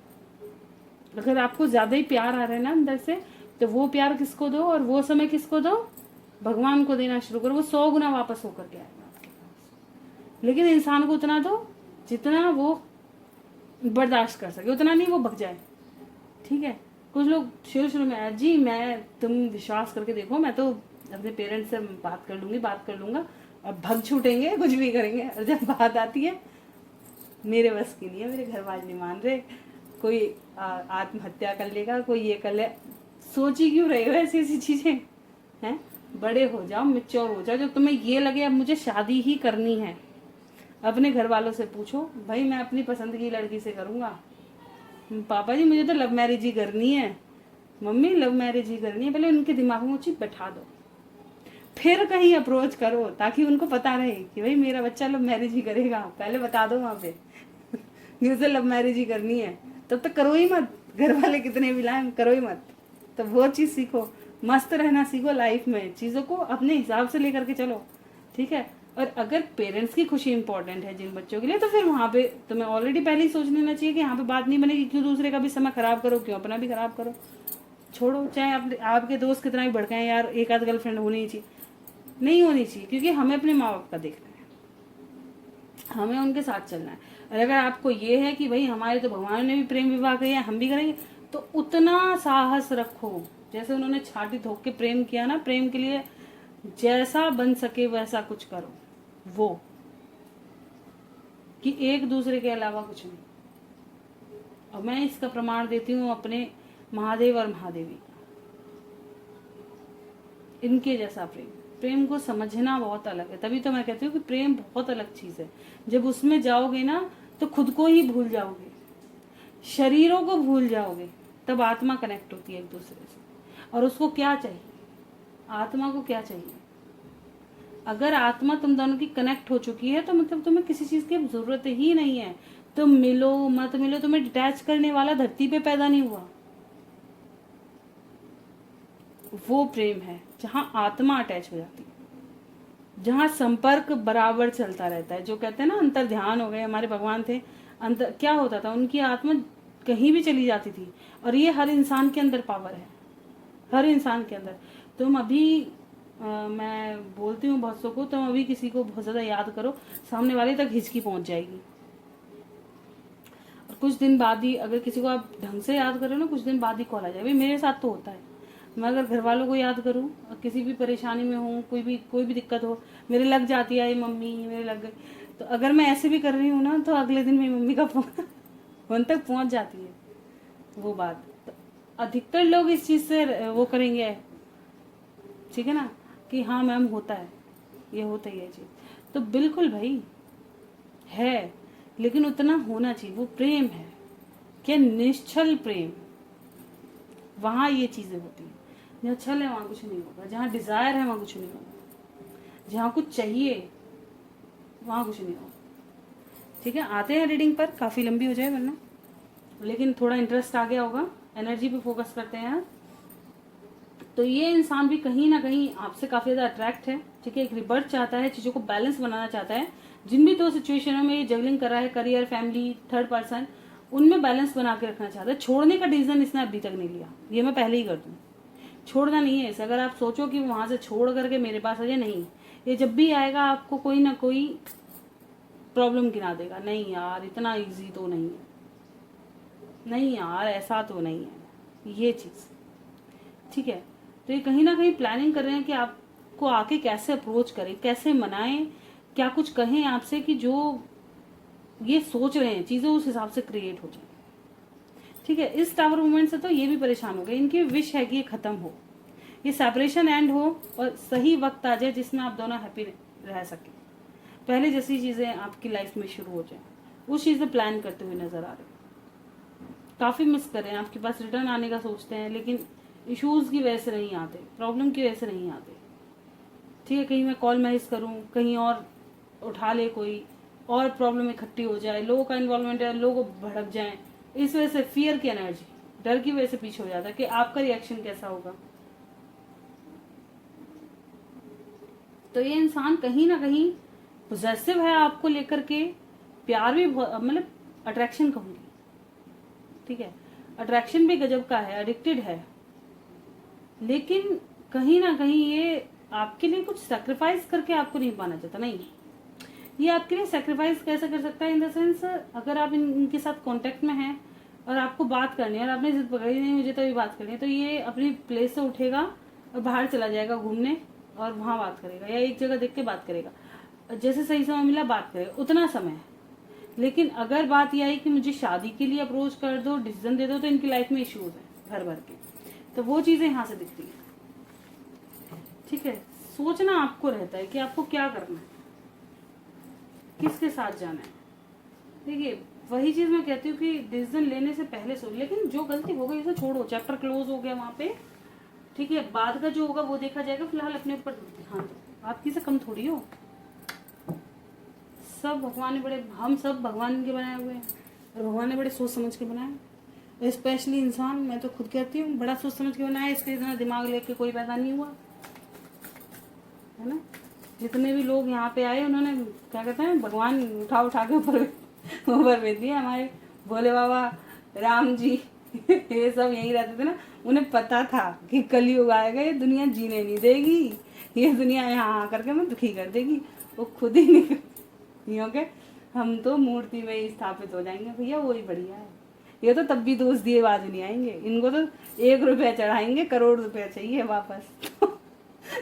अगर आपको ज्यादा ही प्यार आ रहा है ना अंदर से, तो वो प्यार किसको दो और वो समय किसको दो, भगवान को देना शुरू करो, वो 100 गुना वापस होकर के आएगा आपके पास। लेकिन इंसान को उतना दो जितना वो बर्दाश्त कर सके, उतना नहीं वो भग जाए, ठीक है। कुछ लोग शुरू में, जी मैं, तुम विश्वास करके देखो, मैं तो अपने पेरेंट्स से बात कर लूंगा और भग छूटेंगे, कुछ भी करेंगे, और जब बात आती है, मेरे बस की नहीं है, मेरे घर वाले नहीं मान रहे, कोई आत्महत्या कर लेगा, कोई ये कर ले, सोची क्यों रहे हो ऐसी ऐसी चीजें, हैं। बड़े हो जाओ, मैच्योर हो जाओ, जब तुम्हें ये लगे अब मुझे शादी ही करनी है, अपने घर वालों से पूछो, भाई मैं अपनी पसंद की लड़की से करूंगा, पापा जी मुझे तो लव मैरिज ही करनी है, मम्मी लव मैरिज ही करनी है, पहले उनके दिमाग में वो चीज बैठा दो, फिर कहीं अप्रोच करो, ताकि उनको पता रहे कि भाई मेरा बच्चा लव मैरिज ही करेगा, पहले बता दो वहां पे मुझे लव मैरिज ही करनी है, तब तक करो ही मत, घर वाले कितने भी लाए करो ही मत। तो वो चीज सीखो, मस्त रहना सीखो लाइफ में, चीजों को अपने हिसाब से लेकर के चलो, ठीक है। और अगर पेरेंट्स की खुशी इंपॉर्टेंट है जिन बच्चों के लिए, तो फिर वहां पे तुम्हें ऑलरेडी पहले ही सोच लेना चाहिए कि यहाँ पे बात नहीं बनेगी, क्यों दूसरे का भी समय खराब करो, क्यों अपना भी खराब करो, छोड़ो। चाहे आपके दोस्त कितना भी भड़काएं, यार एक आध गर्लफ्रेंड होनी चाहिए, नहीं होनी चाहिए, क्योंकि हमें अपने माँ बाप का देखना है, हमें उनके साथ चलना है। और अगर आपको ये है कि भाई हमारे तो भगवान ने भी प्रेम विवाह किया, हम भी करेंगे, तो उतना साहस रखो, जैसे उन्होंने छाती ठोक के प्रेम किया ना, प्रेम के लिए जैसा बन सके वैसा कुछ करो, वो कि एक दूसरे के अलावा कुछ नहीं। और मैं इसका प्रमाण देती हूँ अपने महादेव और महादेवी, इनके जैसा प्रेम को समझना बहुत अलग है। तभी तो मैं कहती हूँ कि प्रेम बहुत अलग चीज है। जब उसमें जाओगे ना, तो खुद को ही भूल जाओगे, शरीरों को भूल जाओगे, तब आत्मा कनेक्ट होती है एक दूसरे से। और उसको क्या चाहिए, आत्मा को क्या चाहिए, अगर आत्मा तुम दोनों की कनेक्ट हो चुकी है, तो मतलब तुम्हें किसी चीज की जरूरत ही नहीं है। तुम मिलो मत मिलो, तुम्हें डिटैच करने वाला धरती पे पैदा नहीं हुआ। वो प्रेम है जहां आत्मा अटैच हो जाती है, जहां संपर्क बराबर चलता रहता है। जो कहते हैं ना अंतर ध्यान हो गए, हमारे भगवान थे, अंतर क्या होता था, उनकी आत्मा कहीं भी चली जाती थी। और ये हर इंसान के अंदर पावर है, हर इंसान के अंदर। तुम अभी मैं बोलती हूँ बहुत को, तुम अभी किसी को बहुत ज़्यादा याद करो, सामने वाले तक हिचकी पहुंच जाएगी। और कुछ दिन बाद ही अगर किसी को आप ढंग से याद करो ना, कुछ दिन बाद ही कॉल आ जाए। भाई मेरे साथ तो होता है, मैं अगर घर वालों को याद करूँ और किसी भी परेशानी में हूँ, कोई भी दिक्कत हो, मेरे लग जाती है मम्मी, मेरे लग गई, तो अगर मैं ऐसे भी कर रही हूँ ना, तो अगले दिन मेरी मम्मी का फोन तक पहुंच जाती है वो बात। तो अधिकतर लोग इस चीज़ से वो करेंगे, ठीक है ना, कि हाँ मैम होता है, ये होता ही है चीज़। तो बिल्कुल भाई है, लेकिन उतना होना चाहिए। वो प्रेम है क्या, निश्चल प्रेम, वहाँ ये चीज़ें होती हैं। जहाँ छल है वहाँ कुछ नहीं होगा, जहाँ डिज़ायर है वहाँ कुछ नहीं होगा, जहाँ कुछ चाहिए वहाँ कुछ नहीं होगा। ठीक है, आते हैं रीडिंग पर, काफ़ी लंबी हो जाए वरना, लेकिन थोड़ा इंटरेस्ट आ गया होगा, एनर्जी पे फोकस करते हैं। तो ये इंसान भी कहीं ना कहीं आपसे काफ़ी ज़्यादा अट्रैक्ट है, ठीक है, एक रिबर्थ चाहता है, चीज़ों को बैलेंस बनाना चाहता है। जिन भी दो सिचुएशनों में ये जगलिंग कर रहा है, करियर, फैमिली, थर्ड पर्सन, उनमें बैलेंस बना के रखना चाहता है। छोड़ने का डिसीजन इसने अभी तक नहीं लिया, ये मैं पहले ही कर दूँ, छोड़ना नहीं है इसे। अगर आप सोचो कि वहां से छोड़ करके मेरे पास आ जाए, नहीं, ये जब भी आएगा आपको कोई ना कोई प्रॉब्लम गिरा देगा। नहीं यार इतना इजी तो नहीं है, नहीं यार ऐसा तो नहीं है ये चीज़, ठीक है। तो ये कहीं ना कहीं प्लानिंग कर रहे हैं कि आपको आके कैसे अप्रोच करें, कैसे मनाएं, क्या कुछ कहें आपसे कि जो ये सोच रहे हैं चीज़ें उस हिसाब से क्रिएट हो जाए, ठीक है। इस टावर मूवमेंट से तो ये भी परेशान हो गए, इनकी विश है कि ये खत्म हो, ये सेपरेशन एंड हो और सही वक्त आ जाए जिसमें आप दोनों हैप्पी रह सके, पहले जैसी चीज़ें आपकी लाइफ में शुरू हो जाए, उस चीज़ में प्लान करते हुए नजर आ रहे हैं। काफ़ी मिस कर रहे हैं, आपके पास रिटर्न आने का सोचते हैं, लेकिन इश्यूज़ की वजह से नहीं आते, प्रॉब्लम की वजह से नहीं आते, ठीक है। कहीं मैं कॉल मैसेज करूँ, कहीं और उठा ले कोई और प्रॉब्लम इकट्ठी हो जाए, लोगों का इन्वॉल्वमेंट है, लोग भड़क जाएं, इस वजह से फियर की एनर्जी, डर की वजह से पीछे हो जाता है कि आपका रिएक्शन कैसा होगा। तो ये इंसान कहीं ना कहीं पोजेसिव है आपको लेकर के, प्यार भी मतलब अट्रैक्शन कहूंगी, ठीक है, अट्रैक्शन भी गजब का है, एडिक्टेड है, लेकिन कहीं ना कहीं ये आपके लिए कुछ सेक्रीफाइस करके आपको नहीं पाना चाहता। नहीं, ये आपके लिए सेक्रीफाइस कैसे कर सकता है, इन द सेंस अगर आप इनके साथ कांटेक्ट में हैं और आपको बात करनी है और आपने जिद पकड़ी नहीं मुझे तो ये बात करनी है, तो ये अपनी प्लेस से उठेगा और बाहर चला जाएगा घूमने और वहां बात करेगा, या एक जगह देख के बात करेगा, जैसे सही समय मिला बात करेगा, उतना समय। लेकिन अगर बात यह आई कि मुझे शादी के लिए अप्रोच कर दो, डिसीजन दे दो, तो इनकी लाइफ में इश्यूज है भर भर के, तो वो चीजें यहाँ से दिखती है, ठीक है। सोचना आपको रहता है कि आपको क्या करना है, किसके साथ जाना है। देखिए वही चीज मैं कहती हूँ कि डिसीजन लेने से पहले सोच, लेकिन जो गलती हो गई उसे छोड़ो, चैप्टर क्लोज हो गया वहां पे, ठीक है। बाद का जो होगा वो देखा जाएगा, फिलहाल अपने ऊपर ध्यान दो, आप किसी कम थोड़ी हो, सब भगवान ने बड़े, हम सब भगवान के बनाए हुए हैं और भगवान ने बड़े सोच समझ के बनाए, स्पेशली इंसान, मैं तो खुद कहती हूँ बड़ा सोच समझ के बनाया, इसके इतना दिमाग लेके कोई पैदा नहीं हुआ है ना। जितने भी लोग यहाँ पे आए उन्होंने क्या कहते हैं, भगवान उठा उठा के ऊपर भेज दिए। हमारे भोले बाबा, राम जी ये सब यहीं रहते थे ना, उन्हें पता था कि कलयुग आएगा, ये दुनिया जीने नहीं देगी, ये दुनिया यहाँ आकर के मैं दुखी कर देगी, वो खुद ही नहीं होंगे, हम तो मूर्ति में ही स्थापित हो जाएंगे। भैया वही बढ़िया है, ये तो तब भी दोस्त दिए बाज नहीं आएंगे, इनको तो 1 रुपया चढ़ाएंगे, करोड़ रुपया चाहिए वापस।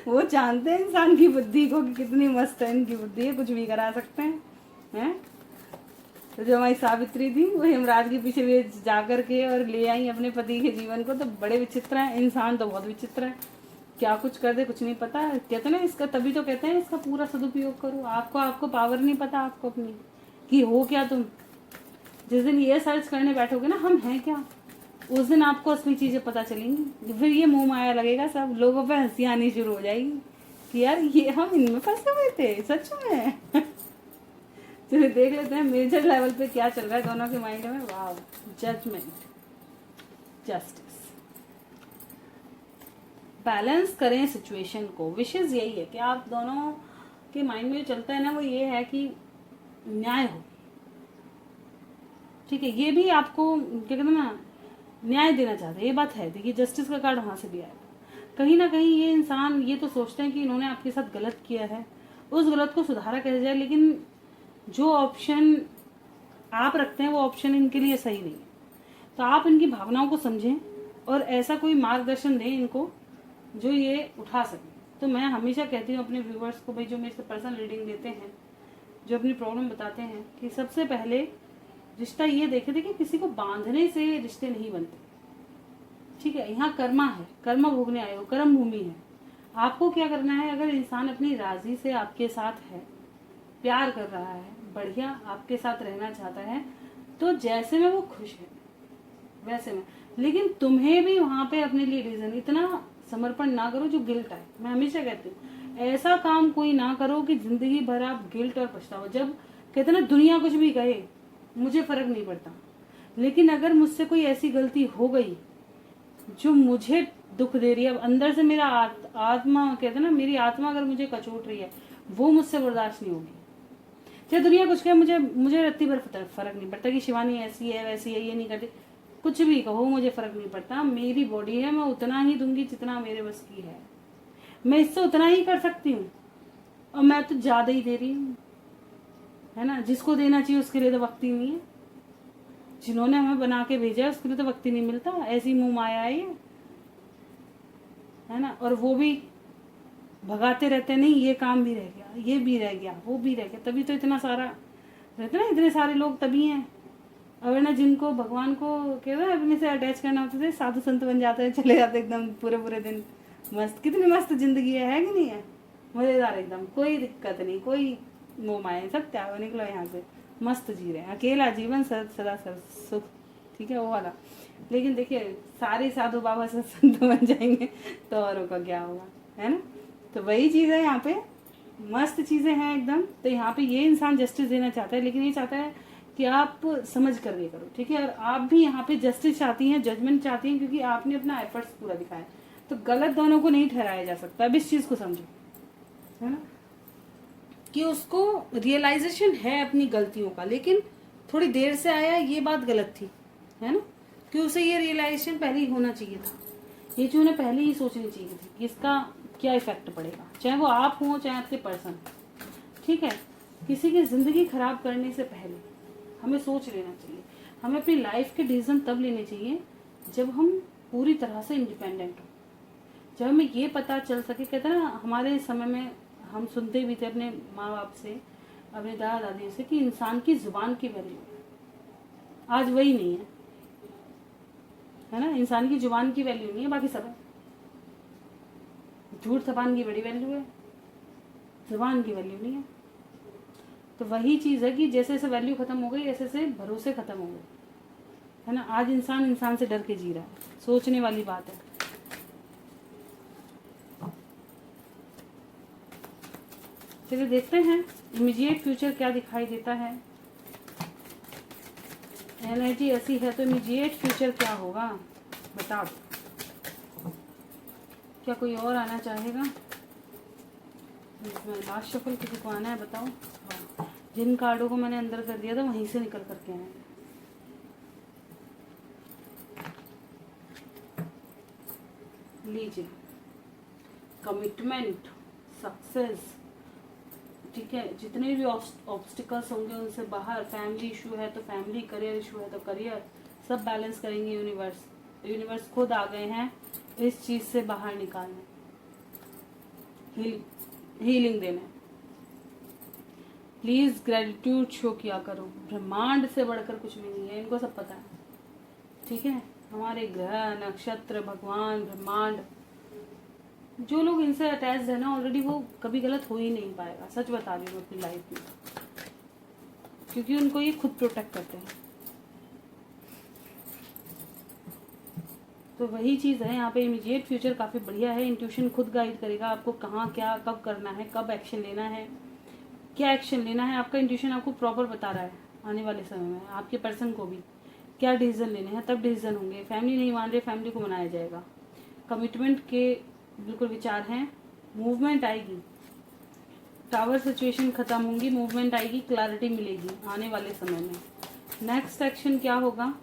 वो जानते हैं इंसान की बुद्धि को कि कितनी मस्त है इनकी बुद्धि है, कुछ भी करा सकते हैं। तो जो हमारी सावित्री थी वो यमराज के पीछे भी जा कर के और ले आई अपने पति के जीवन को, तो बड़े विचित्र है इंसान, तो बहुत विचित्र है, क्या कुछ कर दे कुछ नहीं पता। कहते ना इसका, तभी तो कहते हैं इसका पूरा सदुपयोग करो। आपको पावर नहीं पता आपको अपनी कि हो क्या तुम। जिस दिन ये सर्च करने बैठोगे ना हम हैं क्या, उस दिन आपको असली चीजें पता चलेंगी, फिर ये मोह माया लगेगा, सब लोगों पे हंसी आनी शुरू हो जाएगी कि यार ये हम इनमें फंसे हुए थे सच में। चलिए देख लेते हैं मेजर लेवल पे क्या चल रहा है दोनों के माइंड में। वाह, जजमेंट, जस्टिस, बैलेंस करें सिचुएशन को। विशेष यही है कि आप दोनों के माइंड में जो चलता है ना वो ये है कि न्याय हो, ठीक है। ये भी आपको क्या कहते हैं ना, न्याय देना चाहते हैं, ये बात है। देखिए जस्टिस का कार्ड वहां से भी आया, कहीं ना कहीं ये इंसान ये तो सोचते हैं कि इन्होंने आपके साथ गलत किया है, उस गलत को सुधारा कैसे जाए, लेकिन जो ऑप्शन आप रखते हैं वो ऑप्शन इनके लिए सही नहीं है। तो आप इनकी भावनाओं को समझें और ऐसा कोई मार्गदर्शन दें इनको जो ये उठा सके। तो मैं हमेशा कहती हूँ अपने व्यूवर्स को, भाई जो मेरे से पर्सनल रीडिंग देते हैं, जो अपनी प्रॉब्लम बताते हैं, कि सबसे पहले रिश्ता ये देखे थे कि किसी को बांधने से रिश्ते नहीं बनते। ठीक है, यहाँ कर्मा है, कर्म भोगने आए हो, कर्म भूमि है। आपको क्या करना है, अगर इंसान अपनी राजी से आपके साथ है, प्यार कर रहा है, बढ़िया आपके साथ रहना चाहता है, तो जैसे में वो खुश है वैसे में, लेकिन तुम्हें भी वहां पे अपने लिए रीजन इतना समर्पण ना करो जो गिल्ट आए। मैं हमेशा कहती हूँ ऐसा काम कोई ना करो कि जिंदगी भर आप गिल्ट और पछतावा। जब कहते ना दुनिया कुछ भी कहे मुझे फर्क नहीं पड़ता, लेकिन अगर मुझसे कोई ऐसी गलती हो गई जो मुझे दुख दे रही है, अब अंदर से मेरा आत्मा, कहते ना मेरी आत्मा अगर मुझे कचोट रही है, वो मुझसे बर्दाश्त नहीं होगी। चाहे दुनिया कुछ कहे, मुझे रत्ती भर फर्क नहीं पड़ता कि शिवानी ऐसी है वैसी है, ये नहीं करती, कुछ भी कहो मुझे फर्क नहीं पड़ता। मेरी बॉडी है, मैं उतना ही दूंगी जितना मेरे बस की है, मैं इससे उतना ही कर सकती हूँ, और मैं तो ज्यादा ही दे रही हूँ, है ना। जिसको देना चाहिए उसके लिए तो वक्त ही नहीं है, जिन्होंने हमें बना के भेजा है उसके लिए तो वक्त ही नहीं मिलता। ऐसी मुंह माया है ये, है ना। और वो भी भगाते रहते, नहीं ये काम भी रह गया, ये भी रह गया, वो भी रह गया, तभी तो इतना सारा रहते ना, इतने सारे लोग तभी हैं। और ना जिनको भगवान को कहते हैं अपने से अटैच करना होता है, साधु संत बन जाते हैं, चले जाते एकदम पूरे पूरे दिन मस्त। कितनी मस्त जिंदगी है कि नहीं है, मजेदार एकदम, कोई दिक्कत नहीं, कोई मोह माया, सब त्यागो, निकलो यहाँ से, मस्त जी रहे हैं, अकेला जीवन सदा सुख, ठीक है वो वाला। लेकिन देखिए सारे साधु बाबा संत बन जाएंगे तो औरों का क्या होगा, है ना। तो वही चीज़ है यहाँ पे, मस्त चीज़ें हैं एकदम। तो यहाँ पे ये इंसान जस्टिस देना चाहता है, लेकिन ये चाहता है कि आप समझ कर ये करो, ठीक है। और आप भी यहाँ पे जस्टिस चाहती हैं, जजमेंट चाहती हैं, क्योंकि आपने अपना एफर्ट्स पूरा दिखाया। तो गलत दोनों को नहीं ठहराया जा सकता। अब इस चीज़ को समझो, है ना, कि उसको रियलाइजेशन है अपनी गलतियों का, लेकिन थोड़ी देर से आया, ये बात गलत थी, है ना, कि उसे ये रियलाइजेशन पहले ही होना चाहिए था। ये चीज़ उन्हें पहले ही सोचनी चाहिए थी कि इसका क्या इफेक्ट पड़ेगा, चाहे वो आप हो चाहे आपके पर्सन, ठीक है। किसी की जिंदगी खराब करने से पहले हमें सोच लेना चाहिए। हमें अपनी लाइफ के डिसीजन तब लेने चाहिए जब हम पूरी तरह से इंडिपेंडेंट हो, जब हमें ये पता चल सके। कहते हैं ना, हमारे समय में हम सुनते भी थे अपने माँ बाप से, अपने दादा दादी से, कि इंसान की जुबान की वैल्यू, आज वही नहीं है ना। इंसान की जुबान की वैल्यू नहीं है, बाकी सब है। झूठ जबान की बड़ी वैल्यू है, जुबान की वैल्यू नहीं है। तो वही चीज है कि जैसे जैसे वैल्यू खत्म हो गई, ऐसे ऐसे भरोसे खत्म हो गए, है ना। आज इंसान से डर के जी रहा है, सोचने वाली बात है। चलिए देखते हैं इमीडिएट फ्यूचर क्या दिखाई देता है। एनर्जी ऐसी है तो इमीडिएट फ्यूचर क्या होगा, बता दो। क्या कोई और आना चाहेगा? इसमें लास्ट शफल किसी को आना है, बताओ। जिन कार्डों को मैंने अंदर कर दिया था वहीं से निकल करके आए। लीजिए, कमिटमेंट, सक्सेस, ठीक है। जितने भी ऑब्स्टिकल्स होंगे उनसे बाहर, फैमिली इशू है तो फैमिली, करियर इशू है तो करियर, सब बैलेंस करेंगे यूनिवर्स खुद आ गए हैं इस चीज से बाहर निकालने, हीलिंग देने। प्लीज ग्रेटिट्यूड शो किया करो, ब्रह्मांड से बढ़कर कुछ भी नहीं है, इनको सब पता है, ठीक है। हमारे ग्रह, नक्षत्र, भगवान, ब्रह्मांड, जो लोग इनसे अटैच है ना ऑलरेडी, वो कभी गलत हो ही नहीं पाएगा। सच बता रही हूँ अपनी लाइफ में, क्योंकि उनको ये खुद प्रोटेक्ट करते हैं। तो वही चीज़ है यहाँ पे। इमीडिएट फ्यूचर काफ़ी बढ़िया है। इंट्यूशन खुद गाइड करेगा आपको कहाँ क्या कब करना है, कब एक्शन लेना है, क्या एक्शन लेना है। आपका इंट्यूशन आपको प्रॉपर बता रहा है आने वाले समय में। आपके पर्सन को भी क्या डिसीजन लेने हैं, तब डिसीजन होंगे। फैमिली नहीं मान रहे, फैमिली को मनाया जाएगा। कमिटमेंट के बिल्कुल विचार हैं। मूवमेंट आएगी, टावर सिचुएशन खत्म होंगी, मूवमेंट आएगी, क्लैरिटी मिलेगी आने वाले समय में। नेक्स्ट एक्शन क्या होगा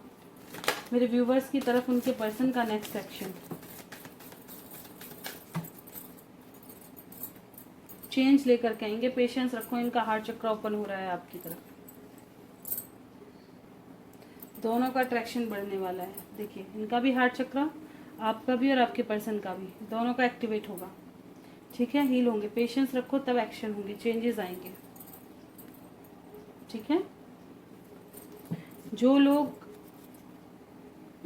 मेरे व्यूवर्स की तरफ, उनके पर्सन का नेक्स्ट एक्शन। चेंज लेकर के आएंगे। पेशेंस रखो, इनका हार्ट चक्र ओपन हो रहा है आपकी तरफ। दोनों का अट्रैक्शन बढ़ने वाला है। देखिए इनका भी हार्ट चक्र, आपका भी और आपके पर्सन का भी, दोनों का एक्टिवेट होगा। ठीक है, हील होंगे। पेशेंस रखो, तब एक्शन होंगे, चेंजेस आएंगे। ठीक है, जो लोग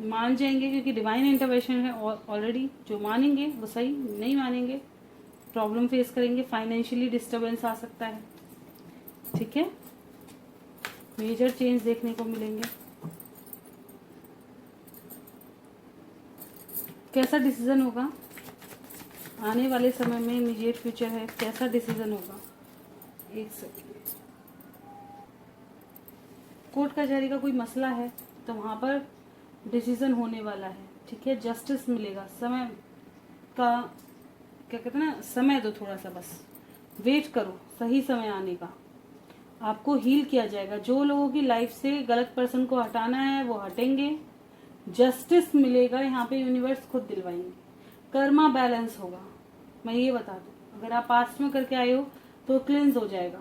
मान जाएंगे, क्योंकि डिवाइन इंटरवेंशन है ऑलरेडी, जो मानेंगे वो सही, नहीं मानेंगे प्रॉब्लम फेस करेंगे। फाइनेंशियली डिस्टर्बेंस आ सकता है। ठीक है, मेजर चेंज देखने को मिलेंगे। कैसा डिसीजन होगा आने वाले समय में, इमीडिएट फ्यूचर है, कैसा डिसीजन होगा? एक सेकेंड। कोर्ट कचहरी का कोई मसला है तो वहाँ पर डिसीजन होने वाला है। ठीक है, जस्टिस मिलेगा। समय का क्या कहते हैं ना, समय दो थोड़ा सा, बस वेट करो सही समय आने का। आपको हील किया जाएगा। जो लोगों की लाइफ से गलत पर्सन को हटाना है वो हटेंगे। जस्टिस मिलेगा यहाँ पे, यूनिवर्स खुद दिलवाएंगे। कर्मा बैलेंस होगा। मैं ये बता दूं, अगर आप पास्ट में करके आए हो तो क्लिंस हो जाएगा,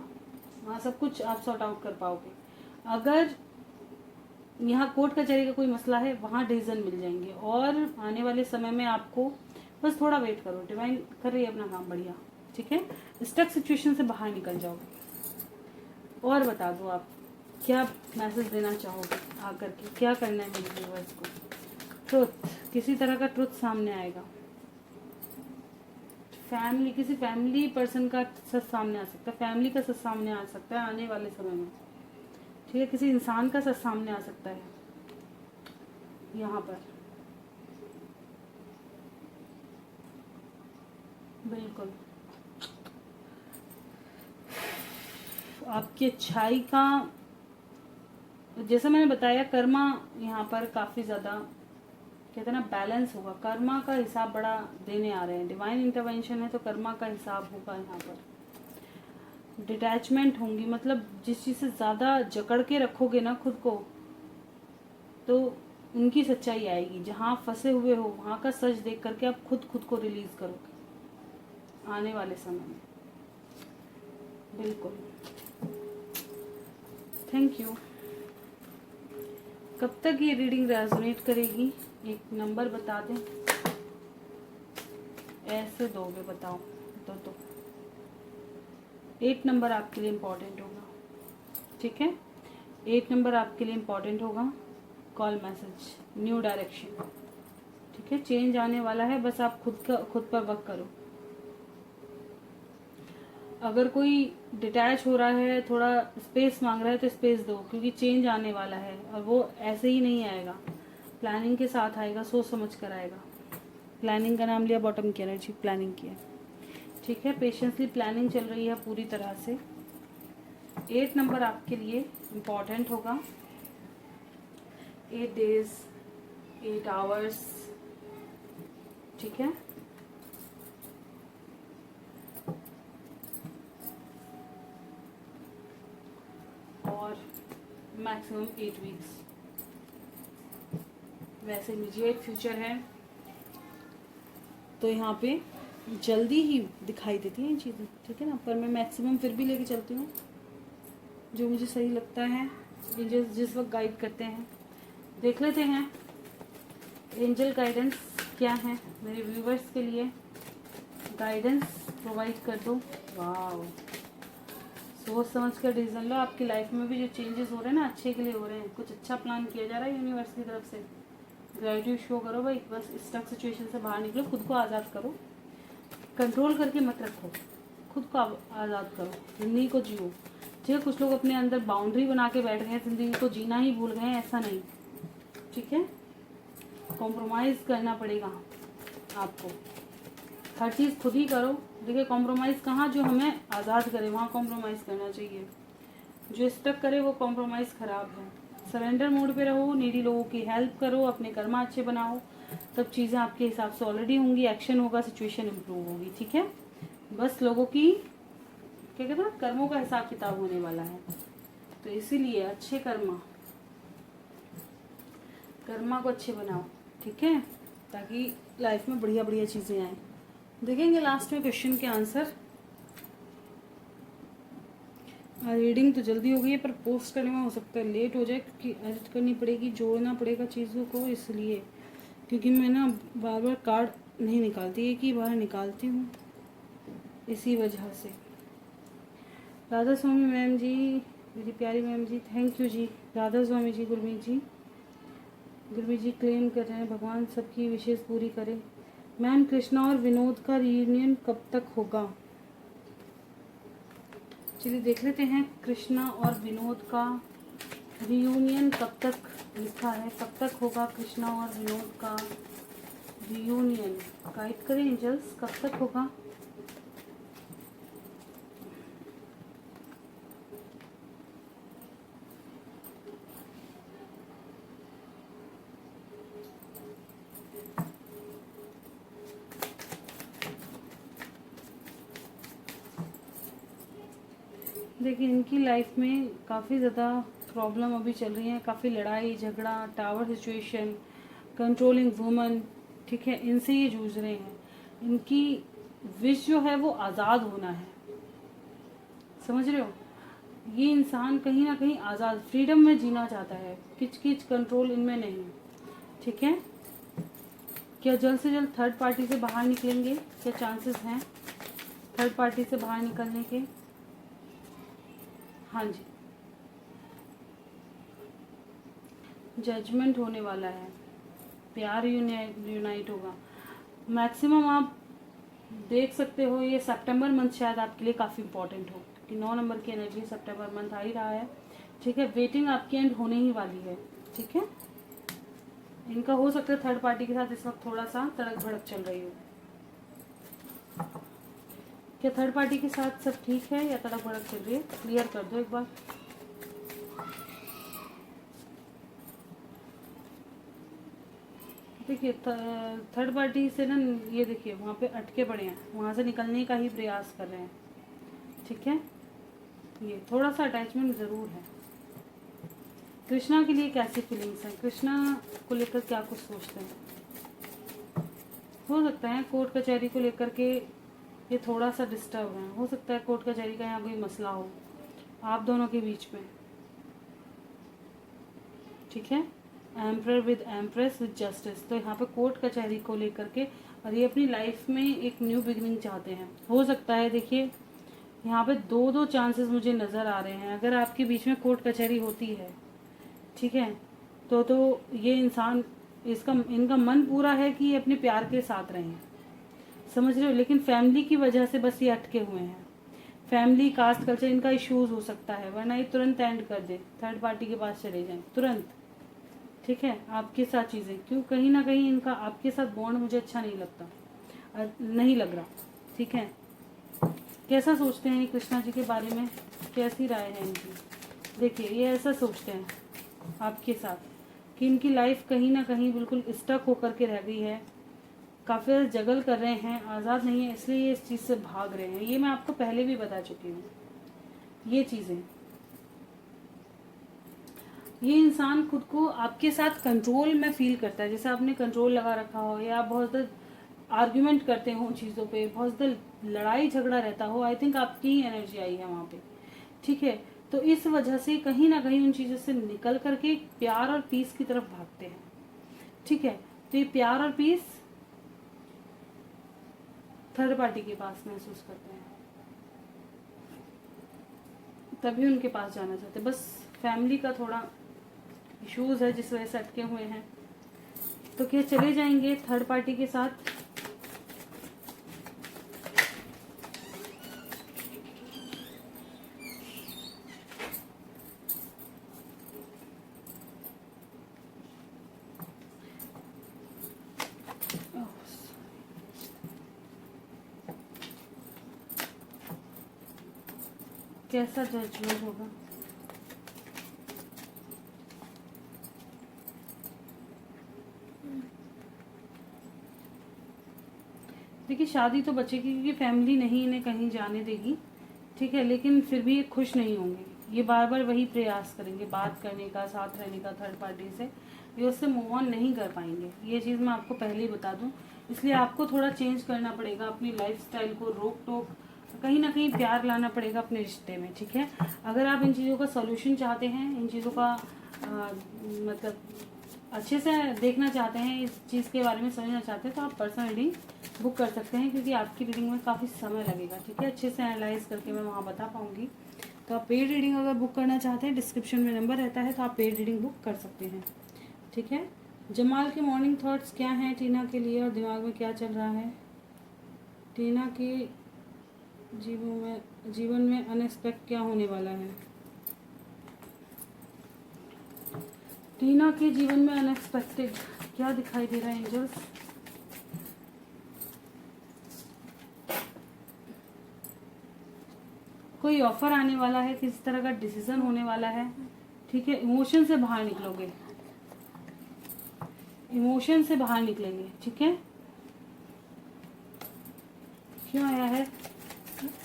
वहाँ सब कुछ आप सॉर्ट आउट कर पाओगे। अगर यहाँ कोर्ट कचहरी का कोई मसला है, वहाँ डिसीजन मिल जाएंगे। और आने वाले समय में आपको बस थोड़ा वेट करो, डिवाइन कर रही है अपना काम बढ़िया। ठीक है, स्टक सिचुएशन से बाहर निकल जाओगे। और बता दो आप क्या मैसेज देना चाहोगे आकर के, क्या करना है मेरे व्यूअर्स को? ट्रुथ, किसी तरह का ट्रुथ सामने आएगा। फैमिली, किसी फैमिली पर्सन का सच सामने आ सकता है, फैमिली का सच सामने आ सकता है आने वाले समय में। ठीक है, किसी इंसान का सच सामने आ सकता है यहाँ पर। बिल्कुल आपकी अच्छाई का, जैसा मैंने बताया, कर्मा यहाँ पर काफ़ी ज़्यादा कहते हैं ना बैलेंस होगा। कर्मा का हिसाब बड़ा देने आ रहे हैं। डिवाइन इंटरवेंशन है तो कर्मा का हिसाब होगा यहाँ पर। डिटैचमेंट होंगी, मतलब जिस चीज़ से ज़्यादा जकड़ के रखोगे ना खुद को, तो उनकी सच्चाई आएगी। जहाँ फंसे हुए हो वहाँ का सच देख करके आप खुद को रिलीज करोगे आने वाले समय में। बिल्कुल, थैंक यू। कब तक ये रीडिंग रेजोनेट करेगी? एक नंबर बता दें। ऐसे दोगे, बताओ तो 8 नंबर आपके लिए इम्पोर्टेंट होगा। ठीक है, 8 नंबर आपके लिए इम्पोर्टेंट होगा। Call message, new direction. ठीक है, चेंज आने वाला है, बस आप खुद पर वर्क करो। अगर कोई डिटैच हो रहा है, थोड़ा स्पेस मांग रहा है, तो स्पेस दो, क्योंकि चेंज आने वाला है। और वो ऐसे ही नहीं आएगा, प्लानिंग के साथ आएगा, सोच समझ कर आएगा। प्लानिंग का नाम लिया, बॉटम की एनर्जी प्लानिंग की है। ठीक है, पेशेंसली प्लानिंग चल रही है पूरी तरह से। 8 नंबर आपके लिए इम्पोर्टेंट होगा। 8 डेज 8 आवर्स। ठीक है, और मैक्सिमम 8 वीक्स। वैसे इमीडिएट फ्यूचर है तो यहाँ पे जल्दी ही दिखाई देती हैं चीज़ें। ठीक है ना, पर मैं मैक्सिमम फिर भी लेके चलती हूँ जो मुझे सही लगता है। एंजल्स जिस वक्त गाइड करते हैं, देख लेते हैं एंजल गाइडेंस क्या है मेरे व्यूवर्स के लिए। गाइडेंस प्रोवाइड कर दो। वाह, सोच समझ कर डिसीजन लो। आपकी लाइफ में भी जो चेंजेस हो रहे हैं ना, अच्छे के लिए हो रहे हैं। कुछ अच्छा प्लान किया जा रहा है यूनिवर्स की तरफ से। ग्रेटिट्यूड शो करो भाई, बस स्टक सिचुएशन से बाहर निकलो, खुद को आज़ाद करो। कंट्रोल करके मत रखो, खुद को आज़ाद करो, जिंदगी को जियो। ठीक है, कुछ लोग अपने अंदर बाउंड्री बना के बैठ गए हैं, जिंदगी को जीना ही भूल गए हैं, ऐसा नहीं। ठीक है, कॉम्प्रोमाइज़ करना पड़ेगा आपको, हर चीज़ खुद ही करो। देखिए कॉम्प्रोमाइज़ कहाँ, जो हमें आज़ाद करे वहाँ कॉम्प्रोमाइज़ करना चाहिए। जो स्टक करे वो कॉम्प्रोमाइज़ ख़राब है। सरेंडर मोड पे रहो, नीडी लोगों की हेल्प करो, अपने कर्मा अच्छे बनाओ, तब चीज़ें आपके हिसाब से ऑलरेडी होंगी। एक्शन होगा, सिचुएशन इम्प्रूव होगी। ठीक है, बस लोगों की क्या कहते हैं, कर्मों का हिसाब किताब होने वाला है। तो इसीलिए अच्छे कर्मा को अच्छे बनाओ। ठीक है, ताकि लाइफ में बढ़िया बढ़िया चीज़ें आए। देखेंगे लास्ट में क्वेश्चन के आंसर। रीडिंग तो जल्दी हो गई है, पर पोस्ट करने में हो सकता है लेट हो जाए, क्योंकि एडिट करनी पड़ेगी, जोड़ना पड़ेगा चीज़ों को, इसलिए। क्योंकि मैं ना बार बार कार्ड नहीं निकालती, एक ही बार निकालती हूँ, इसी वजह से। राधा स्वामी मैम जी, मेरी प्यारी ma'am ji, thank you ji. Radha Swami ji, Gurmeet ji claim कर रहे हैं भगवान सबकी विशेष पूरी करे। मैम, कृष्णा और विनोद का रियूनियन कब तक होगा? चलिए देख लेते हैं, कृष्णा और विनोद का रियूनियन कब तक लिखा है, कब तक होगा कृष्णा और विनोद का रियूनियन। गाइड करें एंजल्स, कब तक होगा? देखिए, इनकी लाइफ में काफ़ी ज़्यादा प्रॉब्लम अभी चल रही है, काफ़ी लड़ाई झगड़ा, टावर सिचुएशन, कंट्रोलिंग वुमन, ठीक है, इनसे ये जूझ रहे हैं। इनकी विश जो है वो आज़ाद होना है, समझ रहे हो? ये इंसान कहीं ना कहीं आज़ाद, फ्रीडम में जीना चाहता है, किच किच कंट्रोल इनमें नहीं, ठीक है। क्या जल्द से जल्द थर्ड पार्टी से बाहर निकलेंगे? क्या चांसेस हैं थर्ड पार्टी से बाहर निकलने के? हाँ जी, जजमेंट होने वाला है, प्यार यूनाइट होगा। मैक्सिमम आप देख सकते हो ये सितंबर मंथ शायद आपके लिए काफ़ी इंपॉर्टेंट हो, क्योंकि 9 नंबर की एनर्जी सितंबर मंथ आ ही रहा है, ठीक है। वेटिंग आपकी एंड होने ही वाली है, ठीक है। इनका हो सकता है थर्ड पार्टी के साथ इस वक्त थोड़ा सा तड़क भड़क चल रही हो। क्या थर्ड पार्टी के साथ सब ठीक है या तड़क भड़क चल रही है? क्लियर कर दो एक बार। देखिए, थर्ड पार्टी से ना, ये देखिए वहाँ पे अटके पड़े हैं, वहाँ से निकलने का ही प्रयास कर रहे हैं, ठीक है। ये थोड़ा सा अटैचमेंट ज़रूर है। कृष्णा के लिए कैसी फीलिंग्स हैं? कृष्णा को लेकर क्या कुछ सोचते हैं? हो सकता है कोर्ट कचहरी को लेकर के ये थोड़ा सा डिस्टर्ब है, हो सकता है कोर्ट कचहरी का यहाँ कोई मसला हो आप दोनों के बीच में, ठीक है। Emperor with empress with justice, तो यहाँ पे कोर्ट कचहरी को लेकर के, और ये अपनी लाइफ में एक न्यू बिगनिंग चाहते हैं। हो सकता है, देखिए यहाँ पे दो दो चांसेस मुझे नज़र आ रहे हैं। अगर आपके बीच में कोर्ट कचहरी होती है, ठीक है, तो ये इंसान, इनका मन पूरा है कि ये अपने प्यार के साथ रहें, समझ रहे हो, लेकिन फैमिली की वजह से बस ये अटके हुए हैं। फैमिली, कास्ट, कल्चर, इनका इश्यूज हो सकता है, वरना ये तुरंत एंड कर दे, थर्ड पार्टी के पास चले जाएं तुरंत, ठीक है। आपके साथ चीज़ें क्यों, कहीं ना कहीं इनका आपके साथ बॉन्ड मुझे अच्छा नहीं लगता, नहीं लग रहा, ठीक है। कैसा सोचते हैं ये कृष्णा जी के बारे में, कैसी राय है इनकी? देखिए, ये ऐसा सोचते हैं आपके साथ कि इनकी लाइफ कहीं ना कहीं बिल्कुल स्टक होकर के रह गई है, काफ़ी ज़्यादा जगल कर रहे हैं, आज़ाद नहीं है, इसलिए ये इस चीज़ से भाग रहे हैं। ये मैं आपको पहले भी बता चुकी हूँ ये चीज़ें। ये इंसान खुद को आपके साथ कंट्रोल में फील करता है, जैसे आपने कंट्रोल लगा रखा हो, या आप बहुत ज़्यादा आर्ग्यूमेंट करते हो चीज़ों पे, बहुत ज़्यादा लड़ाई झगड़ा रहता हो। आई थिंक आपकी ही एनर्जी आई है वहाँ पे, ठीक है। तो इस वजह से कहीं ना कहीं उन चीज़ों से निकल करके प्यार और पीस की तरफ भागते हैं, ठीक है। तो ये प्यार और पीस थर्ड पार्टी के पास महसूस करते हैं, तभी उनके पास जाना चाहते हैं। बस फैमिली का थोड़ा इश्यूज है जिस वजह से अटके हुए हैं। तो क्या चले जाएंगे थर्ड पार्टी के साथ? कैसा जजमेंट होगा? देखिए, शादी तो बचेगी क्योंकि फैमिली नहीं इन्हें कहीं जाने देगी, ठीक है, लेकिन फिर भी ये खुश नहीं होंगे। ये बार बार वही प्रयास करेंगे बात करने का, साथ रहने का थर्ड पार्टी से, ये उससे मूव ऑन नहीं कर पाएंगे। ये चीज़ मैं आपको पहले ही बता दूं, इसलिए आपको थोड़ा चेंज करना पड़ेगा अपनी लाइफस्टाइल को, रोक टोक कहीं ना कहीं प्यार लाना पड़ेगा अपने रिश्ते में, ठीक है। अगर आप इन चीज़ों का सॉल्यूशन चाहते हैं, इन चीज़ों का मतलब अच्छे से देखना चाहते हैं, इस चीज़ के बारे में समझना चाहते हैं, तो आप पर्सनल रीडिंग बुक कर सकते हैं, क्योंकि आपकी रीडिंग में काफ़ी समय लगेगा, ठीक है। अच्छे से एनालाइज करके मैं वहाँ बता पाऊँगी। तो आप पेड रीडिंग अगर बुक करना चाहते हैं, डिस्क्रिप्शन में नंबर रहता है, तो आप पेड रीडिंग बुक कर सकते हैं, ठीक है। जमाल के मॉर्निंग थॉट्स क्या हैं टीना के लिए, और दिमाग में क्या चल रहा है। टीना के जीवन में अनएक्सपेक्ट क्या होने वाला है। टीना के जीवन में अनएक्सपेक्टेड क्या दिखाई दे रहा है एंजल्स। कोई ऑफर आने वाला है, किसी तरह का डिसीजन होने वाला है, ठीक है। इमोशन से बाहर निकलोगे, इमोशन से बाहर निकलेंगे, ठीक है। क्यों आया है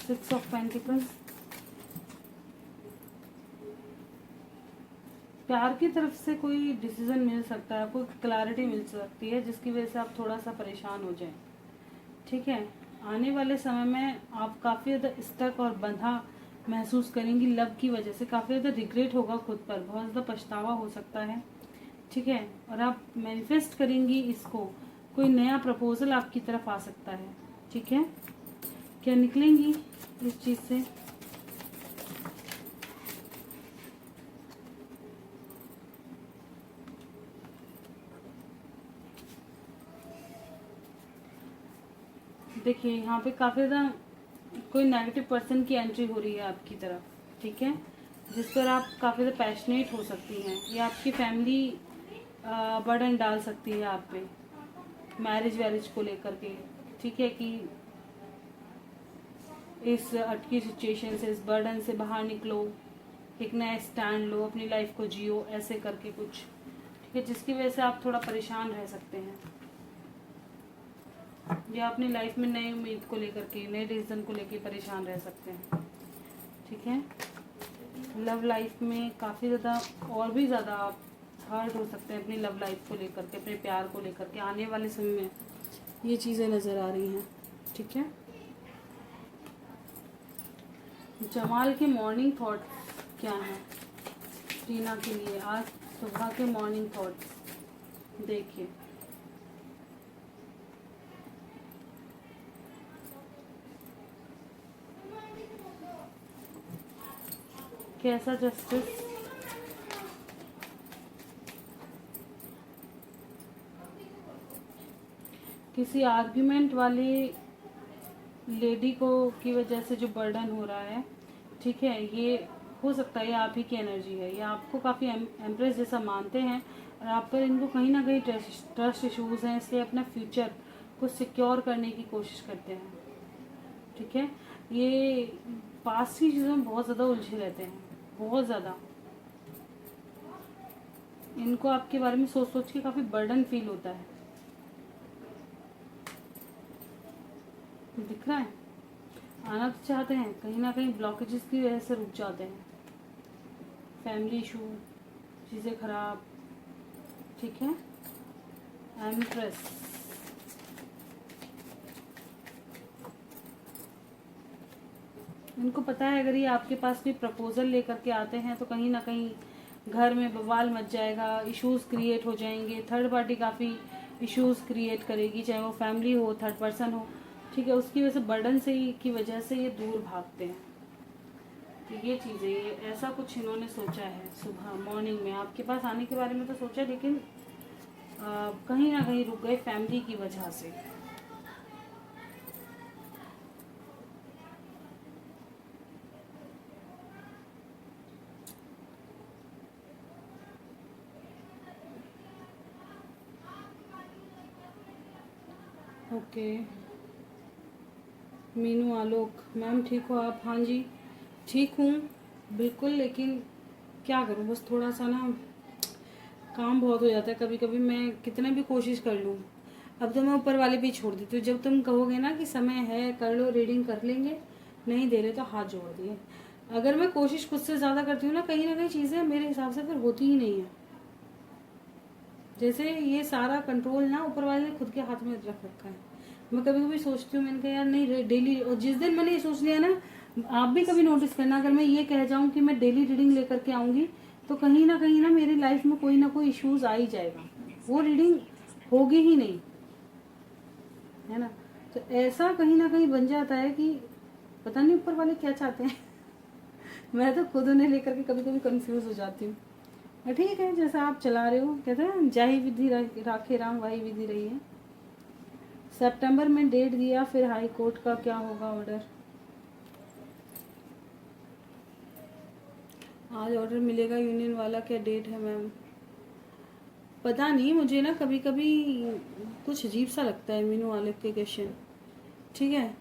6 ऑफ पेंटिकल्स। प्यार की तरफ से कोई डिसीजन मिल सकता है, कोई क्लैरिटी मिल सकती है, जिसकी वजह से आप थोड़ा सा परेशान हो जाएं, ठीक है। आने वाले समय में आप काफ़ी ज़्यादा स्टक और बंधा महसूस करेंगी लव की वजह से। काफ़ी ज़्यादा रिग्रेट होगा खुद पर, बहुत ज़्यादा पछतावा हो सकता है, ठीक है। और आप मैनिफेस्ट करेंगी इसको, कोई नया प्रपोजल आपकी तरफ आ सकता है, ठीक है। क्या निकलेंगी इस चीज़ से। देखिए यहाँ पे काफ़ी ज़्यादा कोई नेगेटिव पर्सन की एंट्री हो रही है आपकी तरफ, ठीक है, जिस पर आप काफ़ी ज़्यादा पैशनेट हो सकती हैं, या आपकी फैमिली बर्डन डाल सकती है आप पे मैरिज वैरिज को लेकर के, ठीक है, कि इस अटकी सिचुएशन से, इस बर्डन से बाहर निकलो, एक नया स्टैंड लो, अपनी लाइफ को जियो, ऐसे करके कुछ, ठीक है, जिसकी वजह से आप थोड़ा परेशान रह सकते हैं, या अपनी लाइफ में नई उम्मीद को लेकर के, नए डिसीजन को लेकर परेशान रह सकते हैं, ठीक है। लव लाइफ में काफ़ी ज़्यादा और भी ज़्यादा आप हर्ट हो सकते हैं अपनी लव लाइफ को लेकर के, अपने प्यार को लेकर के। आने वाले समय में ये चीज़ें नज़र आ रही हैं, ठीक है। जमाल के मॉर्निंग थॉट्स क्या हैं टीना के लिए, आज सुबह के मॉर्निंग थॉट्स देखिए। कैसा जस्टिस, किसी आर्ग्यूमेंट वाली लेडी को की वजह से जो बर्डन हो रहा है, ठीक है, ये हो सकता है ये आप ही की एनर्जी है, ये आपको काफ़ी एम्प्रेस जैसा मानते हैं, और आप पर इनको कहीं ना कहीं ट्रस्ट इशूज़ हैं, इसलिए अपना फ्यूचर को सिक्योर करने की कोशिश करते हैं, ठीक है। ये पास्ट की चीज़ों में बहुत ज़्यादा उलझे रहते हैं, बहुत ज़्यादा। इनको आपके बारे में सोच सोच के काफ़ी बर्डन फील होता है, दिख रहा है। आना तो चाहते हैं, कहीं ना कहीं ब्लॉकेजेस की वजह से रुक जाते हैं, फैमिली इशू, चीज़ें खराब, ठीक है। एम्प्रेस, इनको पता है अगर ये आपके पास कोई प्रपोजल लेकर के आते हैं तो कहीं ना कहीं घर में बवाल मच जाएगा, इश्यूज क्रिएट हो जाएंगे, थर्ड पार्टी काफ़ी इश्यूज क्रिएट करेगी, चाहे वो फैमिली हो, थर्ड पर्सन हो, ठीक है। उसकी वजह से बर्डन से ही की वजह से ये दूर भागते हैं, तो ये चीज़ें, ये ऐसा कुछ इन्होंने सोचा है सुबह मॉर्निंग में आपके पास आने के बारे में तो सोचा, लेकिन कहीं ना कहीं रुक गए फैमिली की वजह से। ओके मीनू आलोक मैम ठीक हो आप। हाँ जी ठीक हूँ बिल्कुल, लेकिन क्या करूँ, बस थोड़ा सा ना काम बहुत हो जाता है कभी कभी, मैं कितने भी कोशिश कर लूँ। अब तो मैं ऊपर वाले पे छोड़ देती हूँ, जब तुम कहोगे ना कि समय है कर लो रीडिंग कर लेंगे, नहीं दे रहे तो हाथ जोड़ दिए। अगर मैं कोशिश खुद से ज़्यादा करती हूँ ना कहीं चीज़ें मेरे हिसाब से फिर होती ही नहीं है। जैसे ये सारा कंट्रोल ना ऊपर वाले ने खुद के हाथ में रख रखा है, मैं कभी कभी सोचती हूँ, मैंने कहा यार नहीं डेली, और जिस दिन मैंने ये सोच लिया ना, आप भी कभी नोटिस करना, अगर मैं ये कह जाऊँ कि मैं डेली रीडिंग लेकर के आऊँगी तो कहीं ना मेरी लाइफ में कोई ना कोई इश्यूज आ ही जाएगा, वो रीडिंग होगी ही नहीं, है ना। तो ऐसा कहीं ना कहीं बन जाता है कि पता नहीं ऊपर वाले क्या चाहते हैं। मैं तो खुद उन्हें लेकर के कभी कभी कंफ्यूज हो जाती हूँ। ठीक है, जैसा आप चला रहे हो, कहते हैं जाही विधि राखे राम वही विधि रही है। सितंबर में डेट दिया, फिर हाई कोर्ट का क्या होगा ऑर्डर? आज ऑर्डर मिलेगा यूनियन वाला, क्या डेट है मैम? पता नहीं, मुझे ना कभी कभी कुछ अजीब सा लगता है मीनू वाले के क्वेश्चन। ठीक है,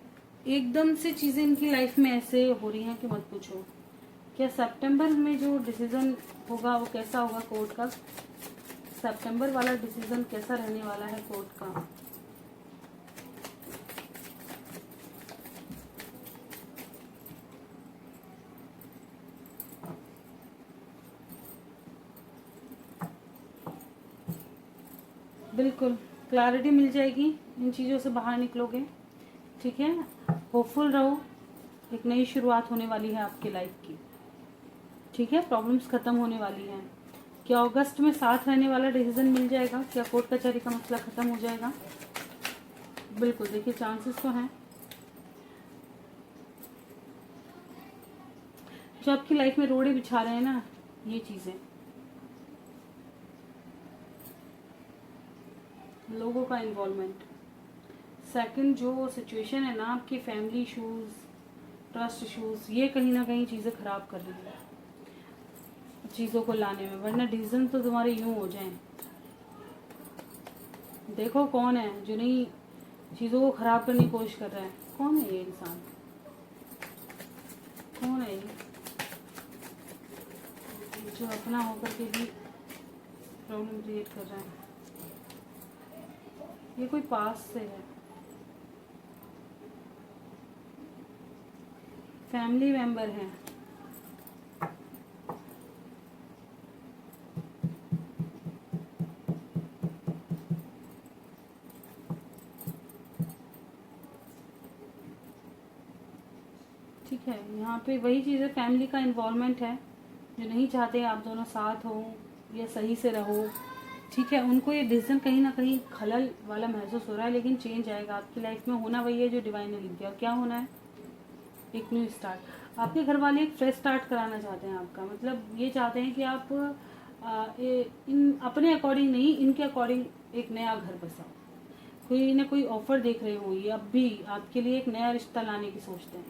एकदम से चीज़ें इनकी लाइफ में ऐसे हो रही हैं कि मत पूछो। क्या सितंबर में जो डिसीजन होगा वो कैसा होगा कोर्ट का? सितंबर वाला डिसीजन कैसा रहने वाला है कोर्ट का? बिल्कुल क्लैरिटी मिल जाएगी, इन चीज़ों से बाहर निकलोगे। ठीक है, होपफुल रहो, एक नई शुरुआत होने वाली है आपकी लाइफ की। ठीक है, प्रॉब्लम्स खत्म होने वाली हैं। क्या अगस्त में साथ रहने वाला डिसीजन मिल जाएगा? क्या कोर्ट कचहरी का मसला खत्म हो जाएगा? बिल्कुल, देखिए चांसेस तो हैं। जो आपकी लाइफ में रोड़े बिछा रहे हैं ना, ये चीज़ें, लोगों का इन्वॉल्वमेंट। सेकंड जो सिचुएशन है ना आपकी, फैमिली इशूज़, ट्रस्ट इशूज़, ये कहीं ना कहीं चीज़ें ख़राब कर रही है चीज़ों को लाने में, वरना डिसीजन तो तुम्हारे यूं हो जाएं। देखो कौन है जो नहीं चीज़ों को ख़राब करने की कोशिश कर रहा है, कौन है ये इंसान, कौन है ये जो अपना होकर के भी प्रॉब्लम क्रिएट कर रहा है? ये कोई पास से है, फैमिली मेंबर है। ठीक है, यहाँ पे वही चीज़ है, फैमिली का इन्वॉल्वमेंट है, जो नहीं चाहते आप दोनों साथ हो या सही से रहो। ठीक है, उनको ये डिसीजन कहीं ना कहीं खलल वाला महसूस हो रहा है, लेकिन चेंज आएगा आपकी लाइफ में। होना वही है जो डिवाइन ने लिख दिया, और क्या होना है? एक न्यू स्टार्ट। आपके घर वाले एक फ्रेश स्टार्ट कराना चाहते हैं आपका, मतलब ये चाहते हैं कि आप इन अपने अकॉर्डिंग नहीं, इनके अकॉर्डिंग एक नया घर बसाओ। कोई ना कोई ऑफर देख रहे हो, ये अब भी आपके लिए एक नया रिश्ता लाने की सोचते हैं।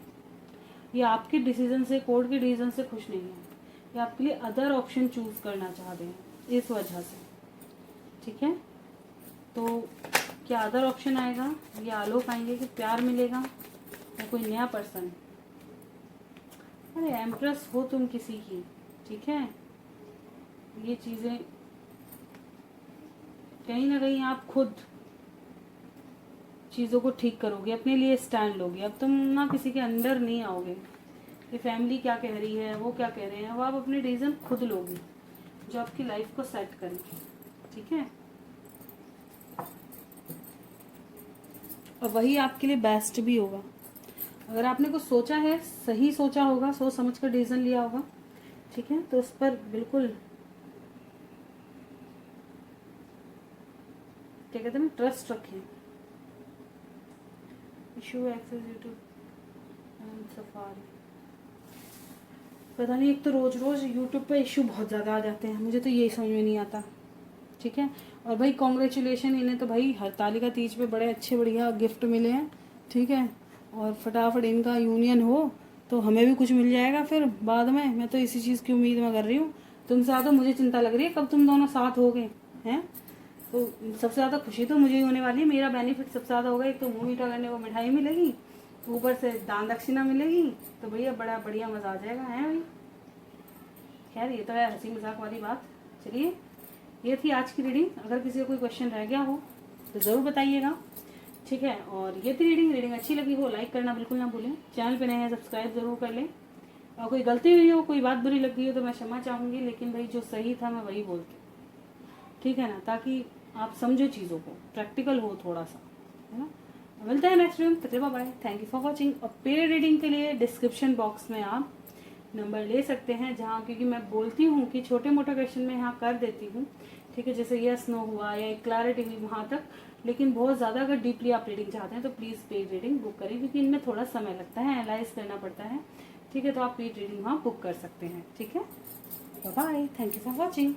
ये आपके डिसीजन से, कोर्ट के डिसीजन से खुश नहीं है, ये आपके लिए अदर ऑप्शन चूज करना चाहते हैं इस वजह से। ठीक है, तो क्या अदर ऑप्शन आएगा? ये आलोक आएंगे कि प्यार मिलेगा या कोई नया पर्सन? अरे एम्प्रेस हो तुम किसी की, ठीक है, ये चीज़ें कहीं ना कहीं आप खुद चीज़ों को ठीक करोगे, अपने लिए स्टैंड लोगे। अब तुम ना किसी के अंडर नहीं आओगे कि फैमिली क्या कह रही है, वो क्या कह रहे हैं, वो आप अपने डिसीजन खुद लोगे जो आपकी लाइफ को सेट करें। ठीक है, और वही आपके लिए बेस्ट भी होगा। अगर आपने कुछ सोचा है, सही सोचा होगा, सोच समझ कर डिसीजन लिया होगा, ठीक है, तो उस पर बिल्कुल क्या कहते हैं ना, ट्रस्ट रखें। Issue access YouTube and Safari, पता नहीं, एक तो रोज रोज यूट्यूब पे इशू बहुत ज़्यादा आ जाते हैं, मुझे तो यही समझ में नहीं आता। ठीक है, और भाई कॉन्ग्रेचुलेशन, इन्हें तो भाई हरतालिका तीज पे बड़े अच्छे बढ़िया गिफ्ट मिले हैं। ठीक है, और फटाफट इनका यूनियन हो तो हमें भी कुछ मिल जाएगा फिर बाद में। मैं तो इसी चीज़ की उम्मीद में कर रही हूँ। तुमसे ज़्यादा मुझे चिंता लग रही है कब तुम दोनों साथ हो गए हैं। तो सबसे ज़्यादा खुशी तो मुझे ही होने वाली है, मेरा बेनिफिट सबसे ज़्यादा होगा। एक तो मुँह मीठा करने को मिठाई मिलेगी, ऊपर से दान दक्षिणा मिलेगी, तो भैया बड़ा बढ़िया मज़ा आ जाएगा, है भाई। खैर ये तो है हंसी मजाक वाली बात। चलिए, ये थी आज की रीडिंग। अगर किसी का कोई क्वेश्चन रह गया हो तो ज़रूर बताइएगा। ठीक है, और ये थी रीडिंग अच्छी लगी हो लाइक करना बिल्कुल ना भूलें। चैनल पे नए हैं सब्सक्राइब जरूर कर लें। और कोई गलती हुई हो, कोई बात बुरी लग गई हो तो मैं क्षमा चाहूँगी, लेकिन भाई जो सही था मैं वही बोलती हूँ। ठीक है ना, ताकि आप समझो चीज़ों को, प्रैक्टिकल हो थोड़ा सा, है ना। मिलते हैं नेक्स्ट वीडियो में, तब तक bye bye, thank you for watching. और पेड रीडिंग के लिए डिस्क्रिप्शन बॉक्स में आप नंबर ले सकते हैं, जहाँ क्योंकि मैं बोलती हूँ कि छोटे मोटे क्वेश्चन में यहाँ कर देती हूँ, ठीक है, जैसे यस नो हुआ या क्लैरिटी हुई वहाँ तक, लेकिन बहुत ज़्यादा अगर डीपली आप रीडिंग चाहते हैं तो प्लीज़ पेड रीडिंग बुक करें, क्योंकि इनमें थोड़ा समय लगता है, एनालाइज करना पड़ता है, ठीक है, तो आप पेड रीडिंग वहाँ बुक कर सकते हैं, ठीक है। Bye bye, thank you for watching.